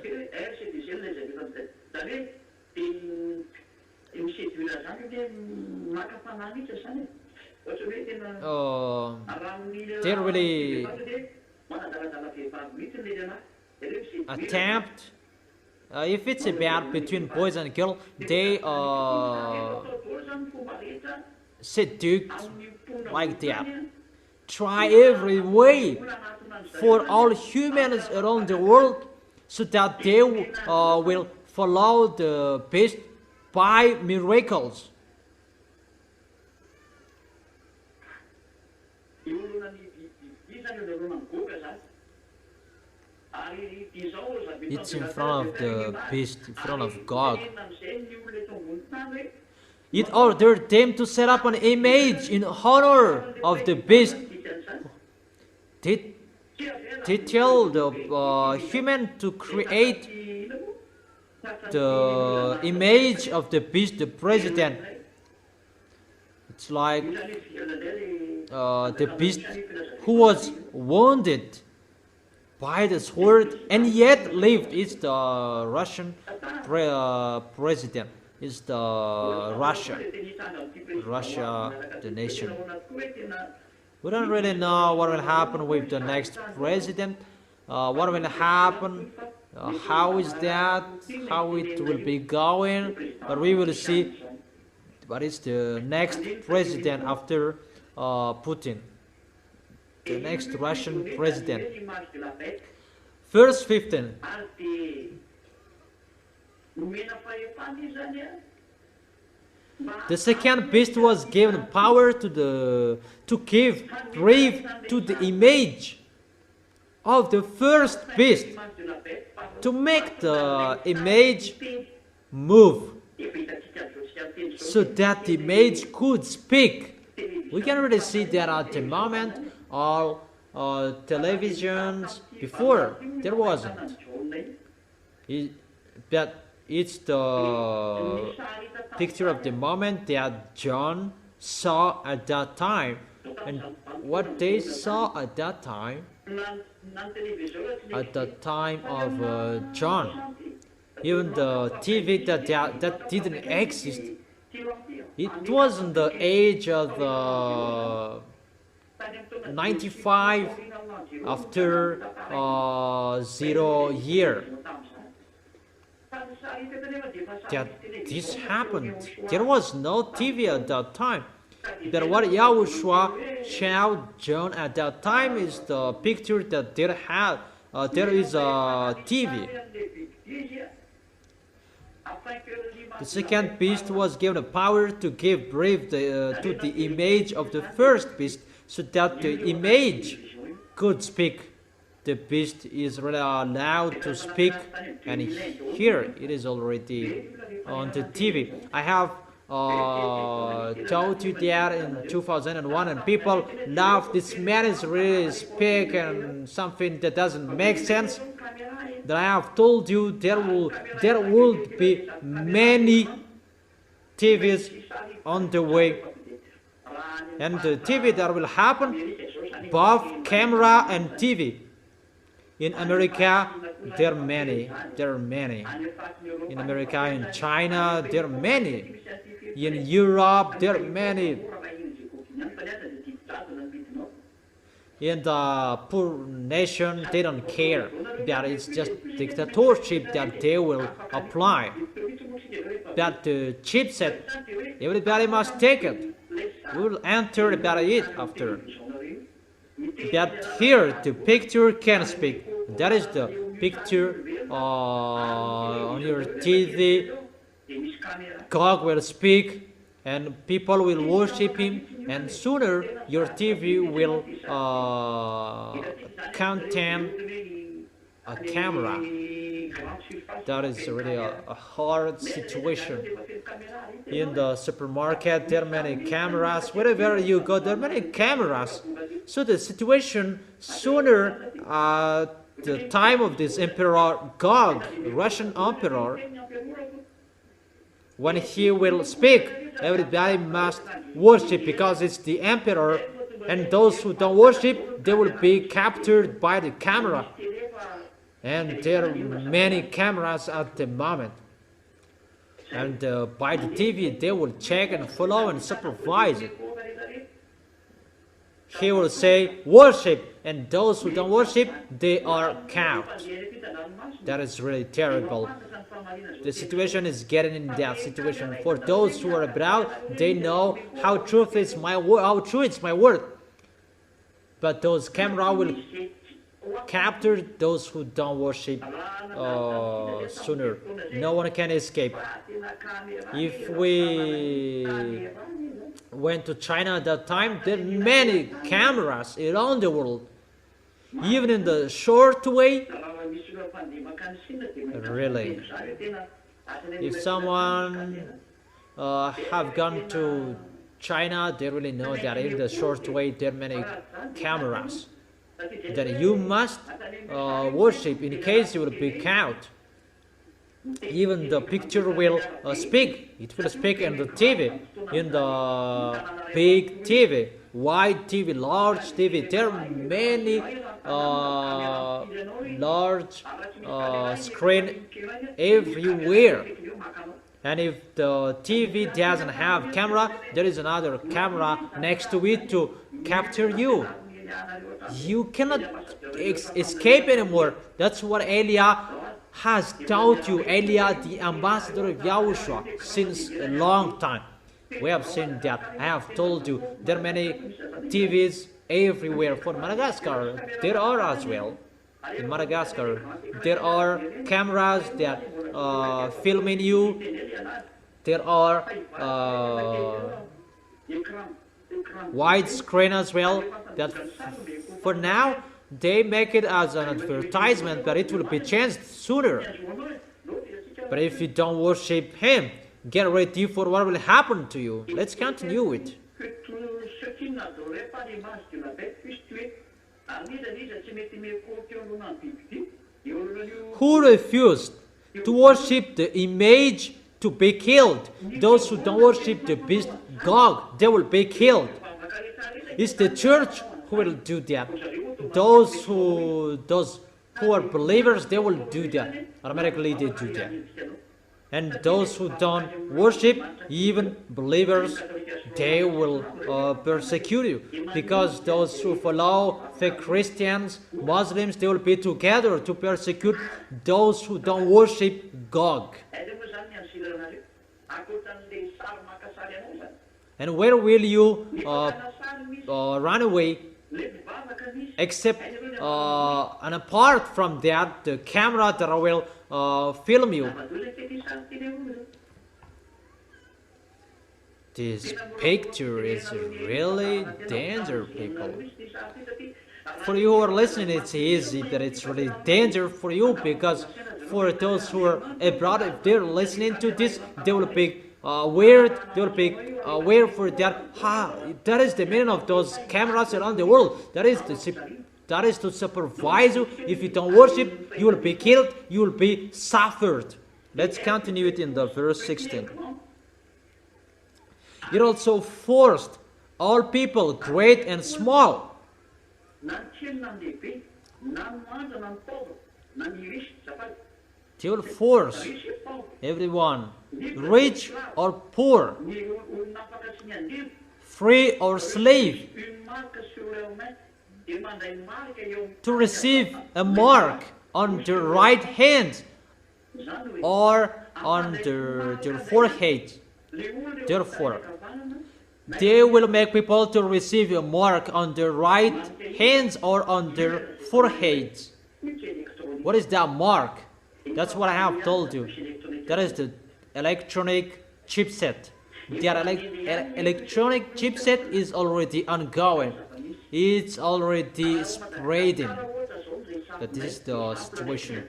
They really attempt, if it's about between boys and girls, they seduced like that. Try every way for all humans around the world so that they will follow the beast by miracles. It's in front of the beast, in front of God. It ordered them to set up an image in honor of the beast. They tell the human to create the image of the beast, the president. It's like the beast who was wounded by the sword and yet lived. It's the Russian president. It's the Russia, the nation. We don't really know what will happen with the next president. What will happen? How is that? How it will be going? But we will see. What is the next president after Putin? The next Russian president. Verse 15. The second beast was given power to give breath to the image of the first beast, to make the image move, so that the image could speak. We can really see that at the moment. All televisions before there wasn't. But it's the picture of the moment that John saw at that time, and what they saw at that time, of John. Even the TV that didn't exist. It wasn't the age of the 95 after 0 year that this happened. There was no TV at that time. But what Yahushua showed John at that time is the picture that there is a TV. The second beast was given power to give breath to the image of the first beast, so that the image could speak. The beast is really allowed to speak, and here it is already on the TV. I have told you that in 2001, and people laugh. This man is really speak and something that doesn't make sense. That I have told you there will be many TVs on the way, and the TV that will happen, both camera and TV. In America, there are many. In America, in China, there are many. In Europe, there are many. In the poor nation, they don't care. That it's just dictatorship that they will apply. That the chipset, everybody must take it. We will enter about it after. That here the picture can speak. That is the picture on your TV. God will speak, and people will worship Him, and sooner your TV will contain a camera. That is really a hard situation. In the supermarket, there are many cameras. Wherever you go, there are many cameras. So the situation sooner, the time of this Emperor Gog, Russian Emperor, when he will speak, everybody must worship because it's the Emperor, and those who don't worship, they will be captured by the camera. And there are many cameras at the moment. And by the TV, they will check and follow and supervise it. He will say, worship, and those who don't worship, they are caught. That is really terrible. The situation is getting in that situation. For those who are abroad, they know how true is my word. But those camera will capture those who don't worship sooner. No one can escape. If we went to China at that time, there are many cameras around the world. Even in the short way, really. If someone have gone to China, they really know that in the short way there are many cameras that you must worship in case you will be caught. Even the picture will speak. It will speak in the TV, in the big TV, wide TV, large TV. There are many large screen everywhere. And if the TV doesn't have camera, there is another camera next to it to capture you. You cannot escape anymore. That's what Elia has taught you. Elia, the ambassador of Yahushua, since a long time. We have seen that. I have told you there are many TVs everywhere. For Madagascar, there are as well. In Madagascar, there are cameras that filming you. There are wide screen as well. That for now they make it as an advertisement, but it will be changed sooner. But if you don't worship Him, get ready for what will happen to you. Let's continue it. Who refused to worship the image to be killed? Those who don't worship the beast God, they will be killed. It's the church who will do that. Those who are believers, they will do that. Automatically they do that. And those who don't worship, even believers, they will persecute you. Because those who follow fake Christians, Muslims, they will be together to persecute those who don't worship God. And where will you run away? Except and apart from that, the camera that will film you. This picture is really dangerous, people. For you who are listening, it's easy, but it's really dangerous for you, because for those who are abroad, if they're listening to this, they will be weird. They will be aware for that. That is the meaning of those cameras around the world. That is to supervise you. If you don't worship, you will be killed. You will be suffered. Let's continue it in the verse 16. It also forced all people, great and small. They will force everyone, rich or poor, free or slave, to receive a mark on their right hand or on their forehead. Therefore, they will make people to receive a mark on their right hands or on their foreheads. What is that mark? That's what I have told you. That is the electronic chipset. That electronic chipset is already ongoing. It's already spreading. But this is the situation.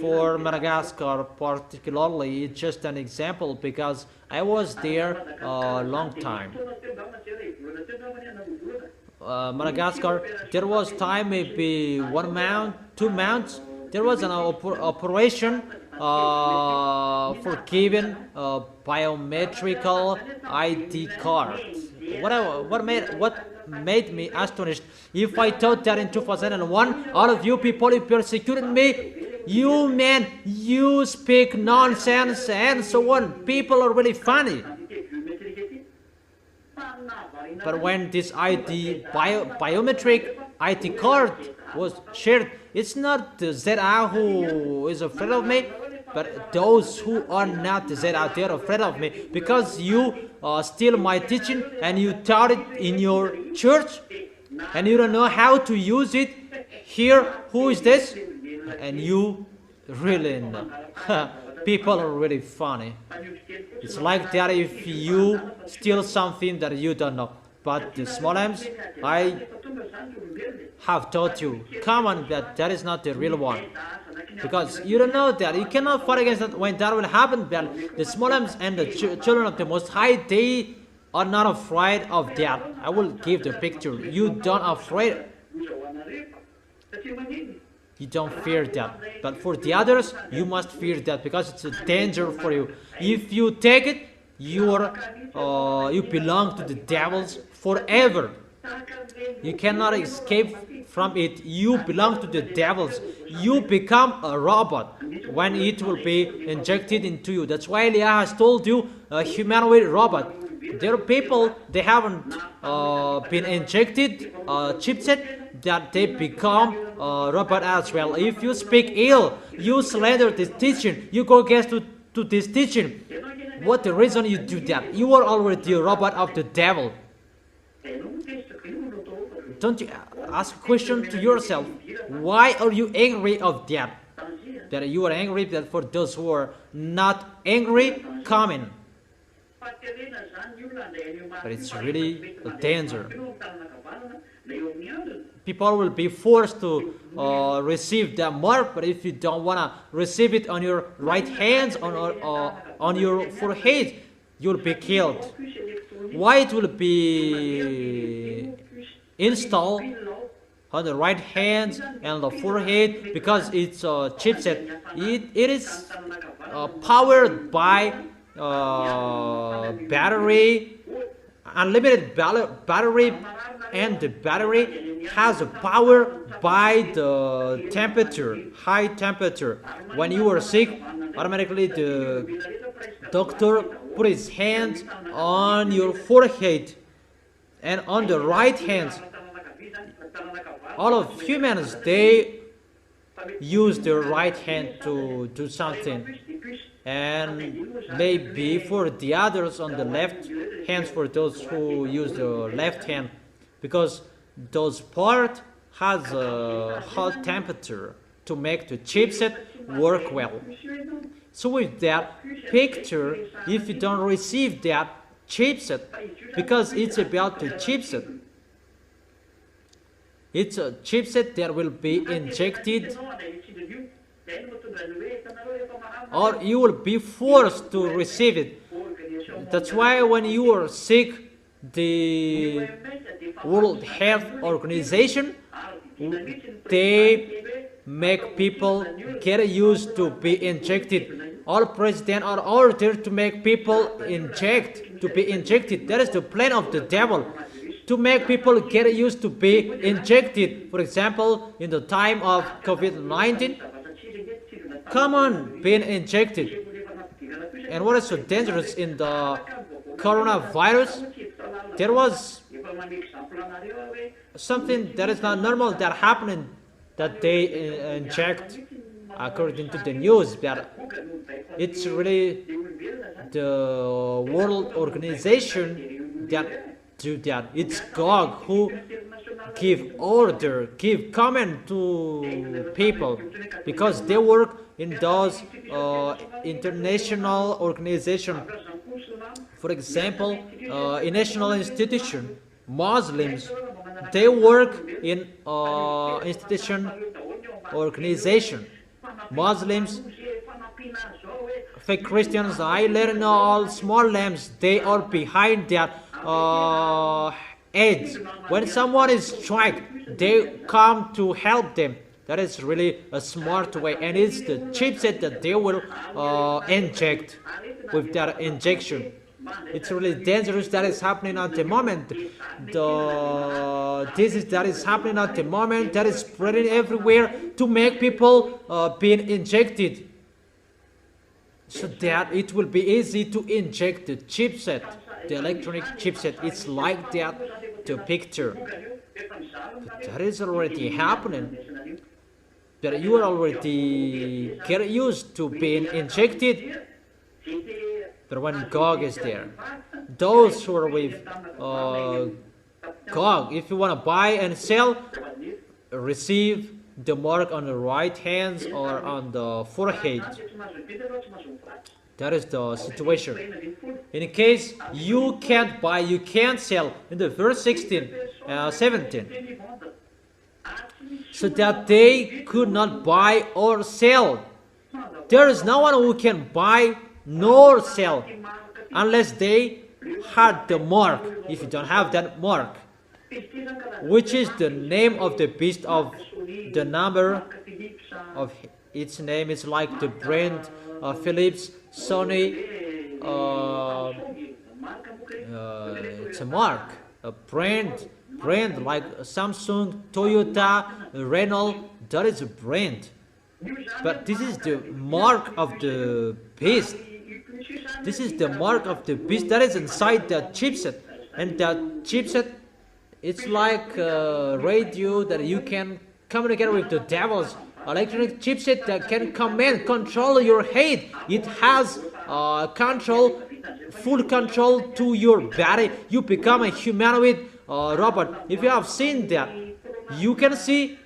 For Madagascar particularly, it's just an example because I was there a long time. Madagascar, there was time maybe 1 month, 2 months. There was an operation for giving a biometrical ID card. What made me astonished? If I thought that in 2001, all of you people who persecuted me, you man, you speak nonsense and so on. People are really funny. But when this biometric ID card was shared, it's not the ZA who is afraid of me, but those who are not the ZA, they are afraid of me, because you steal my teaching and you taught it in your church and you don't know how to use it. Here, who is this? And you really know. People are really funny. It's like that if you steal something that you don't know. But the small M's, I have taught you, come on, that is not the real one. Because you don't know that. You cannot fight against that when that will happen. But the small M's and the children of the Most High, they are not afraid of that. I will give the picture. You don't afraid. You don't fear that. But for the others, you must fear that because it's a danger for you. If you take it, you belong to the devils forever. You cannot escape from it. You belong to the devils. You become a robot when it will be injected into you. That's why YAH has told you a humanoid robot. There are people, they haven't been injected chipset, that they become a robot as well. If you speak ill, you slander this teaching, you go against to this teaching. What the reason you do that? You are already a robot of the devil. Don't you ask a question to yourself? Why are you angry of that? That you are angry that for those who are not angry, comment. But it's really a danger. People will be forced to receive that mark, but if you don't want to receive it on your right hand, on your forehead, you'll be killed. Why it will be installed on the right hand and the forehead? Because it's a chipset. It is powered by battery, unlimited battery, and the battery has a power by the temperature, high temperature. When you are sick, automatically the doctor put his hands on your forehead and on the right hand. All of humans, they use their right hand to do something, and maybe for the others on the left hands, for those who use the left hand, because those part has a hot temperature to make the chipset work well. So with that picture, if you don't receive that chipset, because it's about the chipset, it's a chipset that will be injected, or you will be forced to receive it. That's why when you are sick, the World Health Organization, they make people get used to be injected. All presidents are ordered to make people to be injected. That is the plan of the devil, to make people get used to be injected. For example, in the time of COVID-19, come on, being injected. And what is so dangerous in the coronavirus? There was something that is not normal that happened, that they inject, according to the news, that it's really the World Organization that do that. It's God who give comment to people, because they work in those international organizations. For example, in national institution, Muslims, they work in institution organization. Muslims, fake Christians, Island, all small lambs, they are behind that edge. When someone is struck, they come to help them. That is really a smart way, and it's the chipset that they will inject with that injection. It's really dangerous that is happening at the moment. The disease that is happening at the moment, that is spreading everywhere to make people being injected, so that it will be easy to inject the chipset, the electronic chipset. It's like that, the picture. But that is already happening. That you are already get used to being injected. But when Gog is there, those who are with Gog, if you want to buy and sell, receive the mark on the right hand or on the forehead. That is the situation. In case you can't buy, you can't sell, in the verse 17, so that they could not buy or sell. There is no one who can buy nor sell unless they had the mark. If you don't have that mark, which is the name of the beast, of the number of its name is like the brand Philips, Sony. It's a mark, a brand like Samsung, Toyota, Renault. That is a brand. But this is the mark of the beast. This is the mark of the beast that is inside the chipset. And that chipset, it's like a radio that you can communicate with the devil's electronic chipset that can control your head. It has full control to your body. You become a humanoid robot. If you have seen that, you can see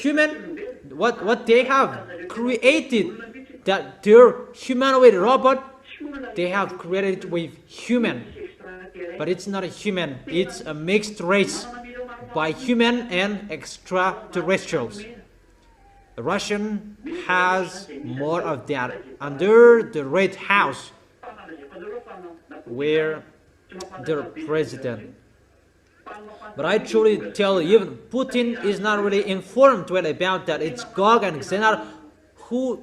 human, what they have created, that their humanoid robot, they have created with human. But it's not a human, it's a mixed race by human and extraterrestrials. Russian has more of that under the Red House, where the president. But I truly tell you, even Putin is not really informed well about that. It's Gog and Xenar who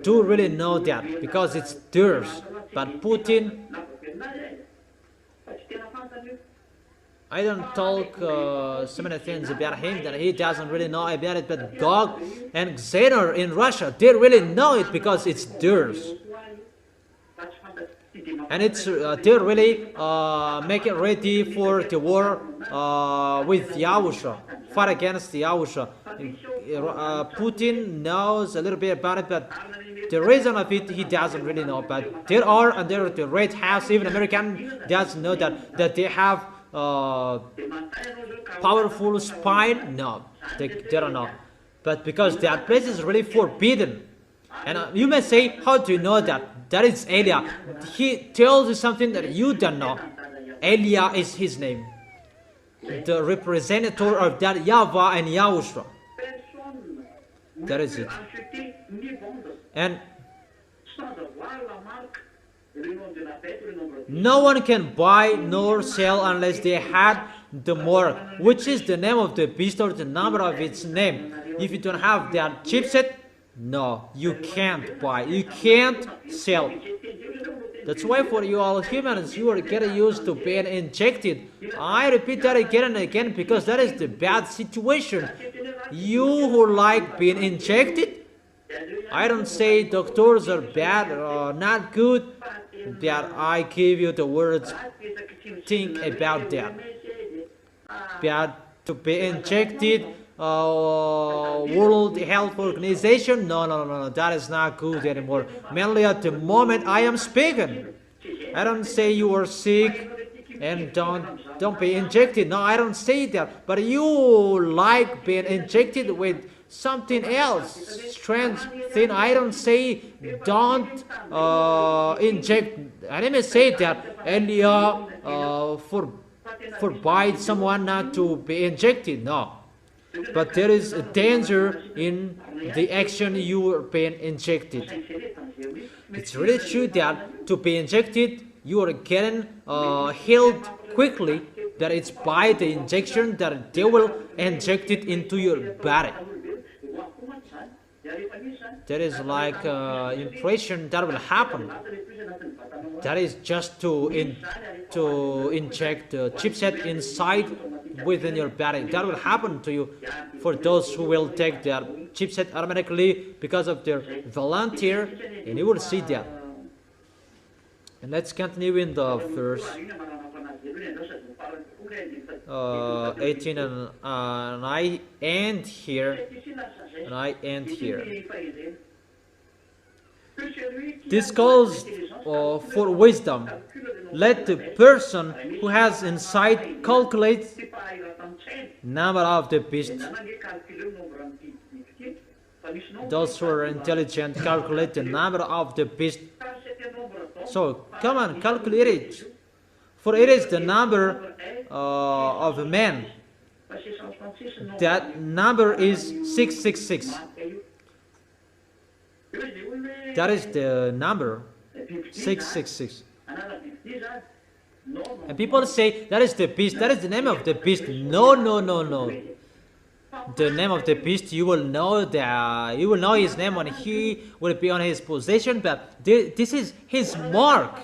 do really know that, because it's theirs. But Putin, I don't talk so many things about him that he doesn't really know about it. But Gog and Xenar in Russia, they really know it because it's theirs. And it's they're really making ready for the war with YAHOSHUA, fight against YAHOSHUA. Putin knows a little bit about it, but the reason of it he doesn't really know. But there are under the Red House, even American doesn't know that they have powerful spy. No, they don't know. But because that place is really forbidden. And you may say, how do you know that? That is Elia. He tells you something that you don't know. Elia is his name. The representative of that YAHVAH and YAHOSHUA. That is it. And no one can buy nor sell unless they had the mark, which is the name of the beast or the number of its name. If you don't have that chipset, no, you can't buy, you can't sell. That's why for you all humans, you are getting used to being injected. I repeat that again and again because that is the bad situation. You who like being injected, I don't say doctors are bad or not good, that I give you the words, think about that. Bad to be injected, World Health Organization, no, that is not good anymore. Mainly at the moment I am speaking. I don't say you are sick and don't be injected. No, I don't say that. But you like being injected with something else, strange thing. I don't say don't inject. I didn't say that earlier forbid someone not to be injected. No. But there is a danger in the action you are being injected. It's really true that to be injected, you are getting healed quickly. That it's by the injection that they will inject it into your body. That is like impression that will happen. That is just to inject the chipset inside within your body. That will happen to you for those who will take their chipset automatically because of their volunteer, and you will see that. And let's continue in the verse 18, and I end here. This calls for wisdom. Let the person who has insight calculate number of the beast. Those who are intelligent calculate the number of the beast. So come on, calculate it. For it is the number of a man. That number is 666. That is the number 666. And people say that is the beast, that is the name of the beast. No. the name of the beast, you will know that you will know his name when he will be on his possession. But this is his mark.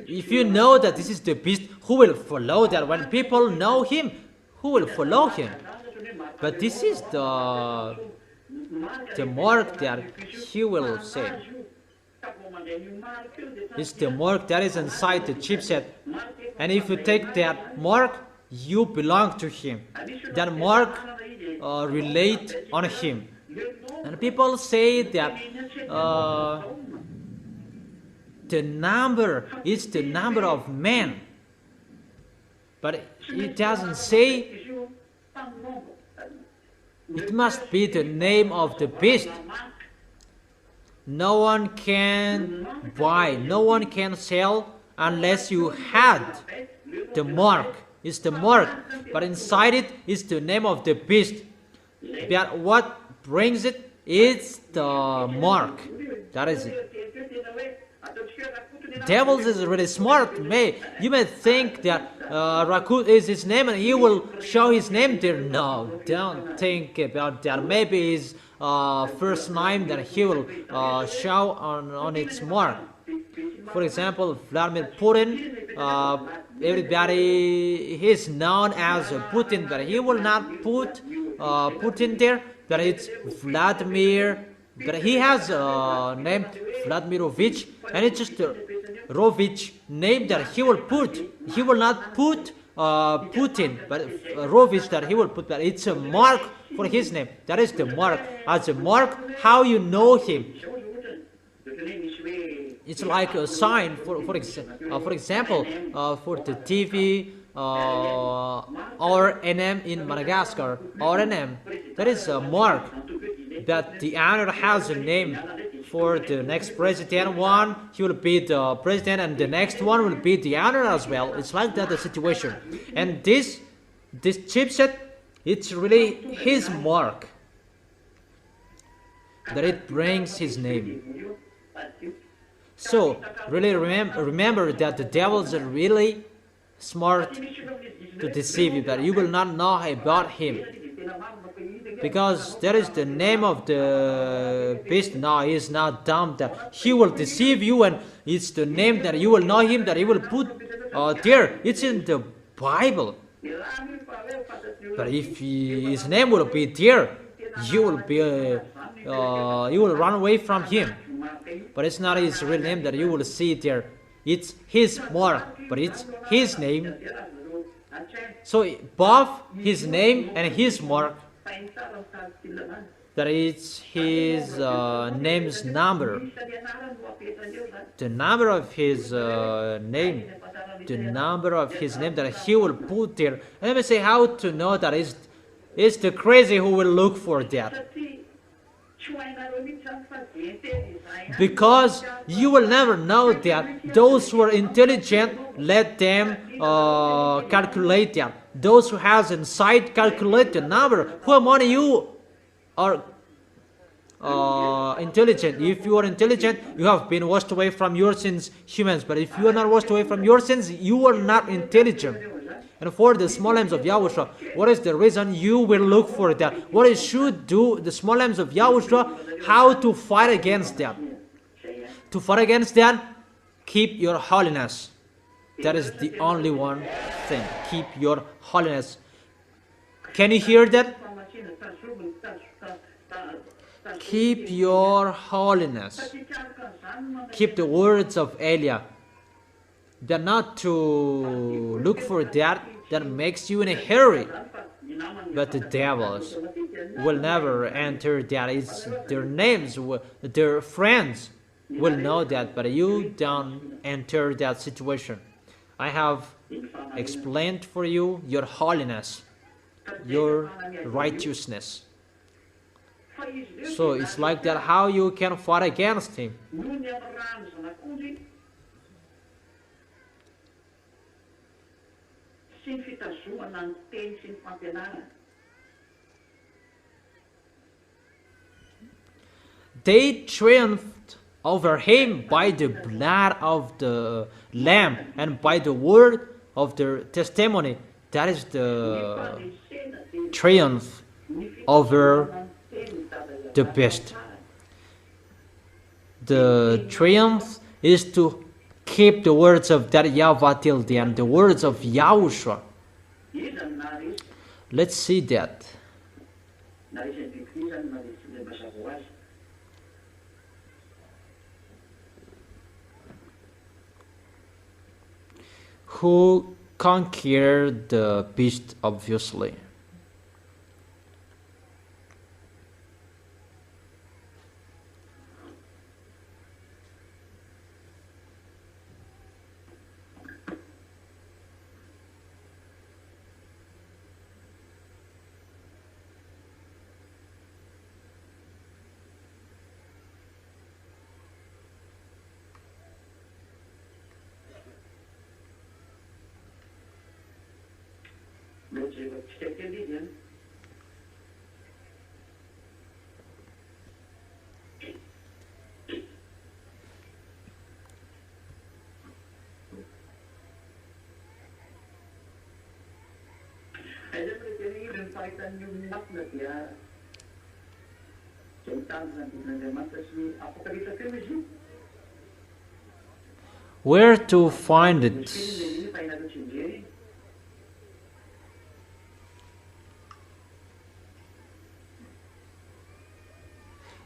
If you know that this is the beast, who will follow that? When people know him, who will follow him? But this is the mark that he will say. It's the mark that is inside the chipset. And if you take that mark, you belong to him. That mark relate on him. And people say that the number is the number of men. But it doesn't say it must be the name of the beast. No one can buy, no one can sell unless you had the mark. It's the mark, but inside it is the name of the beast. But what brings it is the mark. That is it. Devils is really smart. You may think that Rakut is his name and he will show his name there. No, don't think about that. Maybe his first name that he will show on its mark. For example, Vladimir Putin, everybody is known as Putin, but he will not put Putin there, but it's Vladimir, but he has a name Vladimirovich, and it's just a Rovich name that he will put. He will not put Putin, but Rovich that he will put, but it's a mark for his name. That is the mark. As a mark, how you know him. It's like a sign, for example, for the TV, RNM in Madagascar, RNM, that is a mark that the owner has a name. For the next president one, he will be the president, and the next one will be the owner as well. It's like that, the situation. And this chipset, it's really his mark, that it brings his name. So really remember that the devils are really smart to deceive you, but you will not know about him. Because that is the name of the beast. No, he is not dumb. That he will deceive you, and it's the name that you will know him, that he will put there. It's in the Bible. But if his name will be there, you will be you will run away from him. But it's not his real name that you will see there. It's his mark, but it's his name. So both his name and his mark, that is his name's number. The number of his name. The number of his name that he will put there. And let me say how to know that it's the crazy who will look for that. Because you will never know that. Those who are intelligent, let them calculate that. Those who has insight, calculate the number. Who among you are intelligent? If you are intelligent, you have been washed away from your sins, humans. But if you are not washed away from your sins, you are not intelligent. And for the small lambs of YAHOSHUA, what is the reason you will look for that? What is should do the small lambs of YAHOSHUA? How to fight against that? To fight against that, keep your holiness. That is the only one thing. Keep your holiness. Can you hear that? Keep your holiness. Keep the words of Elia. They're not to look for that makes you in a hurry. But the devils will never enter that. It's their names, their friends will know that, but you don't enter that situation. I have explained for you your holiness, your righteousness. So it's like that how you can fight against him. They triumphed over him by the blood of the Lamb and by the word of their testimony. That is the triumph over the beast. The triumph is to keep the words of that YAHVAH till the end, the words of YAHOSHUA. Let's see that. Who conquered the beast, obviously. Where to find it?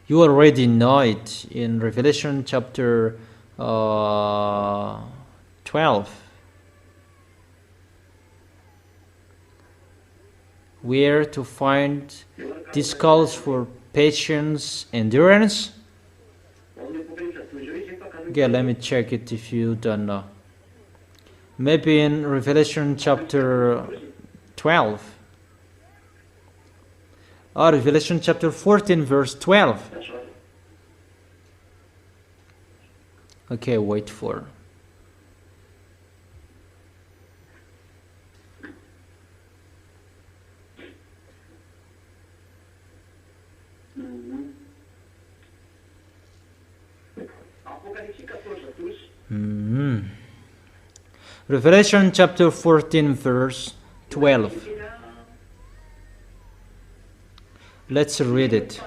You already know it in Revelation chapter 12. Where to find this calls for patience, endurance. Okay, let me check it if you don't know. Maybe in Revelation chapter 12. Or Revelation chapter 14 verse 12. Okay, wait for. Revelation chapter 14 verse 12. Let's read it.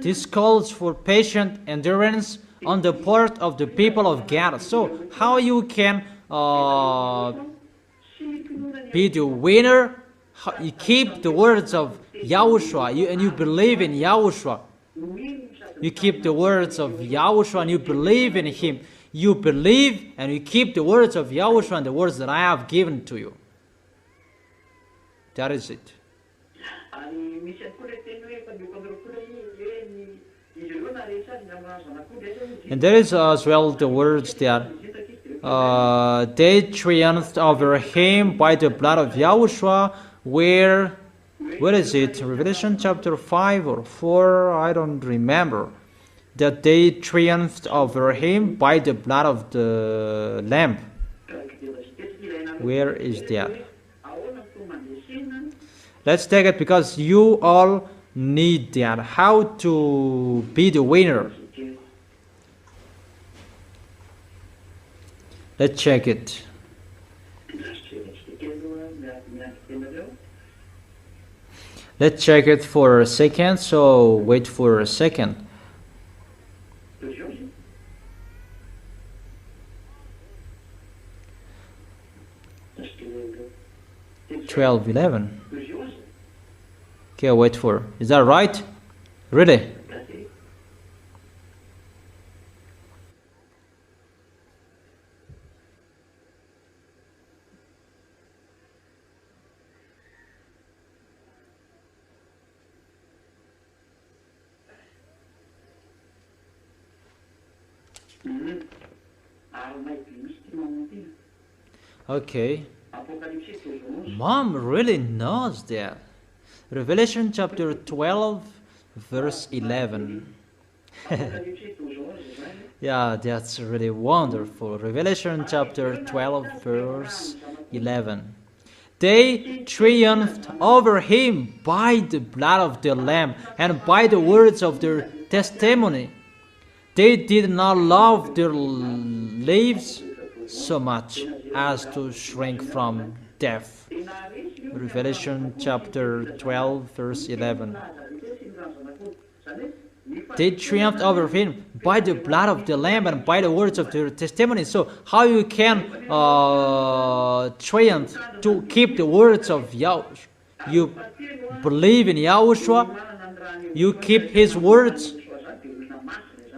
This calls for patient endurance on the part of the people of God. So how you can be the winner? You keep the words of YAHOSHUA, and you believe in YAHOSHUA. You keep the words of YAHOSHUA and you believe in Him. You believe and you keep the words of YAHOSHUA and the words that I have given to you. That is it. And there is as well the words that they triumphed over Him by the blood of YAHOSHUA. Where is it? Revelation chapter 5 or 4? I don't remember. That they triumphed over Him by the blood of the Lamb. Where is that? Let's take it because you all need that. How to be the winner? Let's check it. Let's check it for a second. So wait for a second. 12:11. Okay, wait for. Is that right? Really? Okay. Mom really knows that. Revelation chapter 12 verse 11. Yeah, that's really wonderful. Revelation chapter 12 verse 11. They triumphed over Him by the blood of the Lamb and by the words of their testimony. They did not love their lives so much as to shrink from death. Revelation chapter 12, verse 11. They triumphed over him by the blood of the Lamb and by the words of their testimony. So how you can triumph to keep the words of Yahushua? You believe in Yahushua, you keep his words,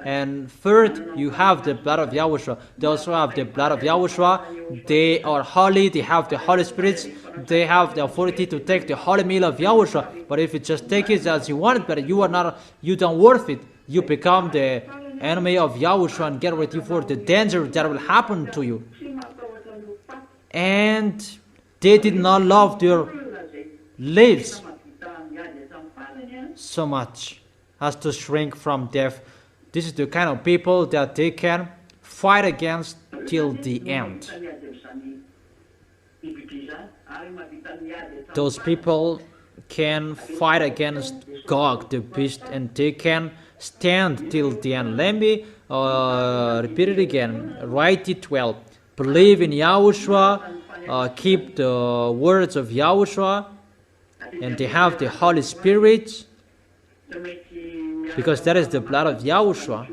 and third, you have the blood of Yahushua. Those who have the blood of Yahushua, they are holy, they have the Holy Spirit, they have the authority to take the holy meal of Yahushua. But if you just take it as you want it, but you don't worth it, you become the enemy of Yahushua and get ready for the danger that will happen to you. And they did not love their lives so much as to shrink from death. This is the kind of people that they can fight against till the end. Those people can fight against Gog, the beast, and they can stand till the end. Let me repeat it again. Write it well. Believe in Yahushua, keep the words of Yahushua, and they have the Holy Spirit, because that is the blood of Yahushua.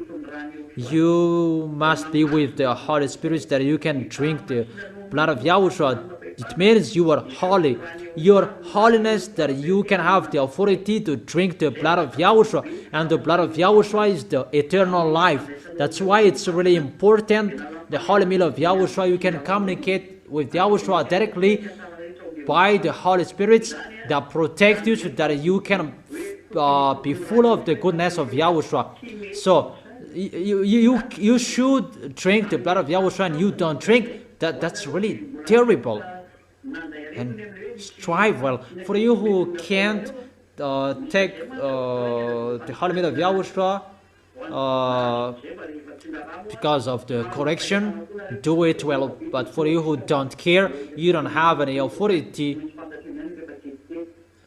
You must be with the Holy Spirit that you can drink the blood of Yahushua. It means you are holy. Your holiness that you can have the authority to drink the blood of Yahushua. And the blood of Yahushua is the eternal life. That's why it's really important. The holy meal of Yahushua, you can communicate with Yahushua directly by the Holy Spirit that protect you so that you can be full of the goodness of Yahushua. So you should drink the blood of Yahushua and you don't drink. That's really terrible. And strive well. For you who can't take the holy meal of Yahushua because of the correction, do it well. But for you who don't care, you don't have any authority.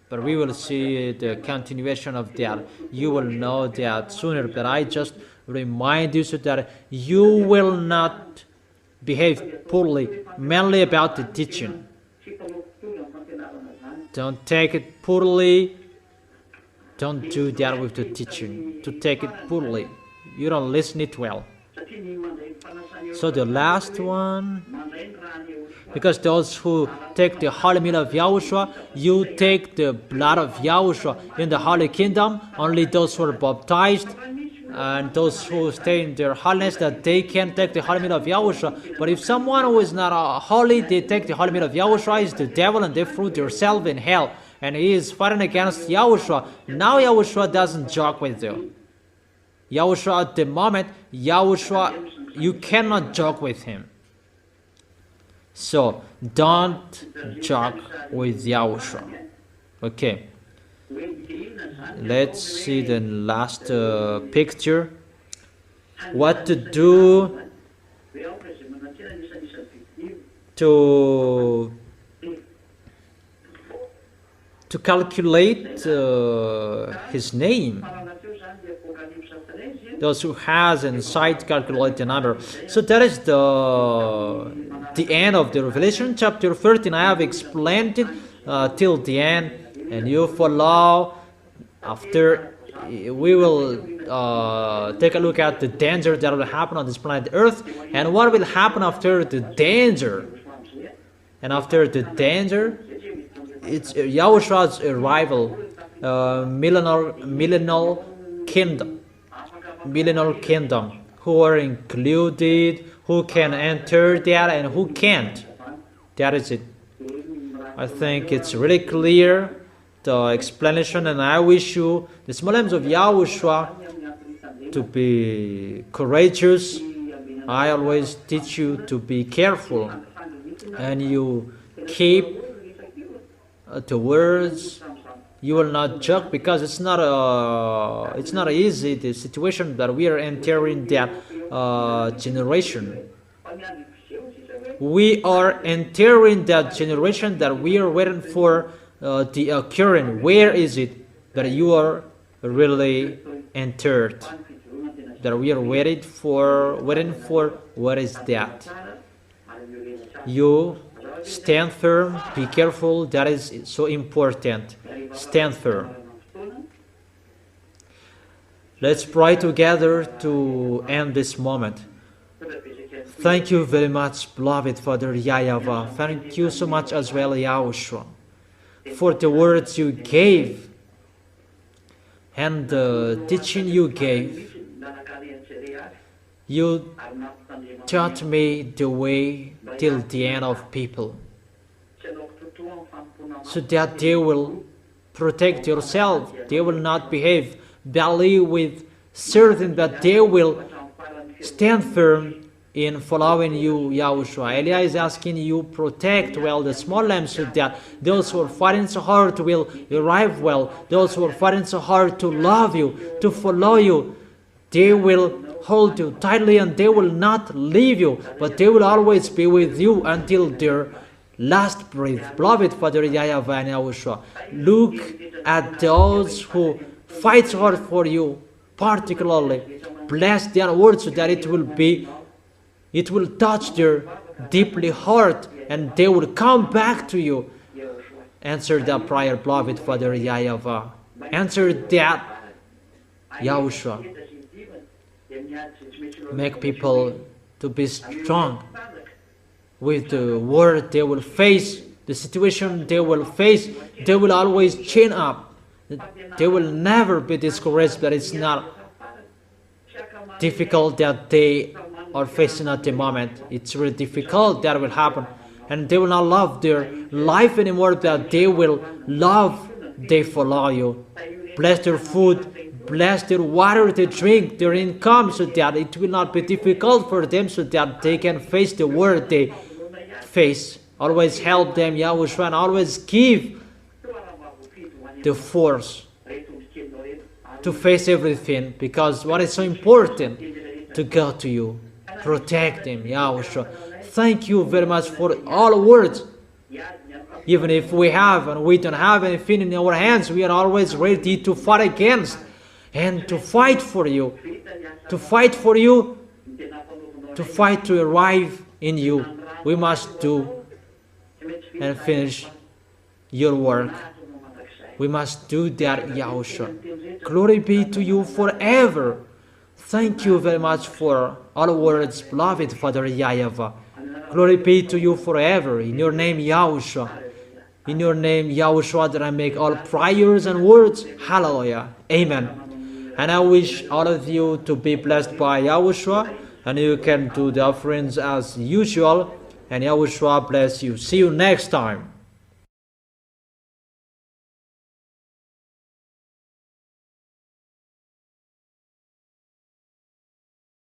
But we will see the continuation of that. You will know that sooner. But I just remind you so that you will not behave poorly, mainly about the teaching. Don't take it poorly. Don't do that with the teaching. To take it poorly, you don't listen it well. So the last one, because those who take the holy meal of Yahushua, you take the blood of Yahushua in the holy kingdom. Only those who are baptized and those who stay in their holiness, that they can take the holy meal of Yahushua. But if someone who is not holy, they take the holy meal of Yahushua, is the devil, and they threw themselves in hell. And he is fighting against Yahushua. Now Yahushua doesn't joke with you. Yahushua, at the moment, Yahushua, you cannot joke with him. So don't joke with Yahushua. Okay. Let's see the last picture. What to do to calculate his name. Those who has insight calculate the number. So that is the end of the Revelation chapter 13. I have explained it till the end, and you follow. After we will take a look at the danger that will happen on this planet Earth, and what will happen after the danger. And after the danger, it's Yahushua's arrival, millennial kingdom, who are included, who can enter that and who can't. That is it. I think it's really clear, the explanation, and I wish you, the small names of Yahushua, to be courageous. I always teach you to be careful, and you keep the words. You will not joke, because it's not easy, the situation that we are entering, that generation. We are entering that generation that we are waiting for the occurring. Where is it that you are really entered? that we are waiting for. What is that? You stand firm, be careful, that is so important. Stand firm. Let's pray together to end this moment. Thank you very much, beloved Father YAHVAH. Thank you so much as well, YAHOSHUA, for the words you gave and the teaching you gave. You taught me the way till the end of people, so that they will protect yourself, they will not behave badly with certain, but they will stand firm in following you, YAHOSHUA. Elia is asking you protect well the small lambs, so that those who are fighting so hard will arrive well. Those who are fighting so hard to love you, to follow you, they will hold you tightly and they will not leave you, but they will always be with you until their last breath. Beloved Father YAHVAH and YAHOSHUA, look at those who fight so hard for you, particularly. Bless their words so that it will touch their deeply heart and they will come back to you. Answer that prayer, beloved Father YAHVAH. Answer that, YAHOSHUA. Make people to be strong with the word they will face, the situation they will face. They will always chin up. They will never be discouraged, but it's not difficult that they are facing at the moment. It's really difficult that will happen. And they will not love their life anymore, but they will love, they follow you. Bless their food, bless their water they drink, their income, so that it will not be difficult for them, so that they can face the world they face. Always help them, YAHOSHUA, and always give the force to face everything, because what is so important to go to you. Protect them, YAHOSHUA. Thank you very much for all words. Even if we have and we don't have anything in our hands, we are always ready to fight against and to fight for you. To fight for you, to fight to arrive in you. We must do and finish your work. We must do that, YAHOSHUA. Glory be to you forever. Thank you very much for all words, beloved Father YAHVAH. Glory be to you forever. In your name, YAHOSHUA. In your name, YAHOSHUA, that I make all prayers and words. Hallelujah. Amen. And I wish all of you to be blessed by YAHOSHUA. And you can do the offerings as usual. And YAHOSHUA bless you. See you next time.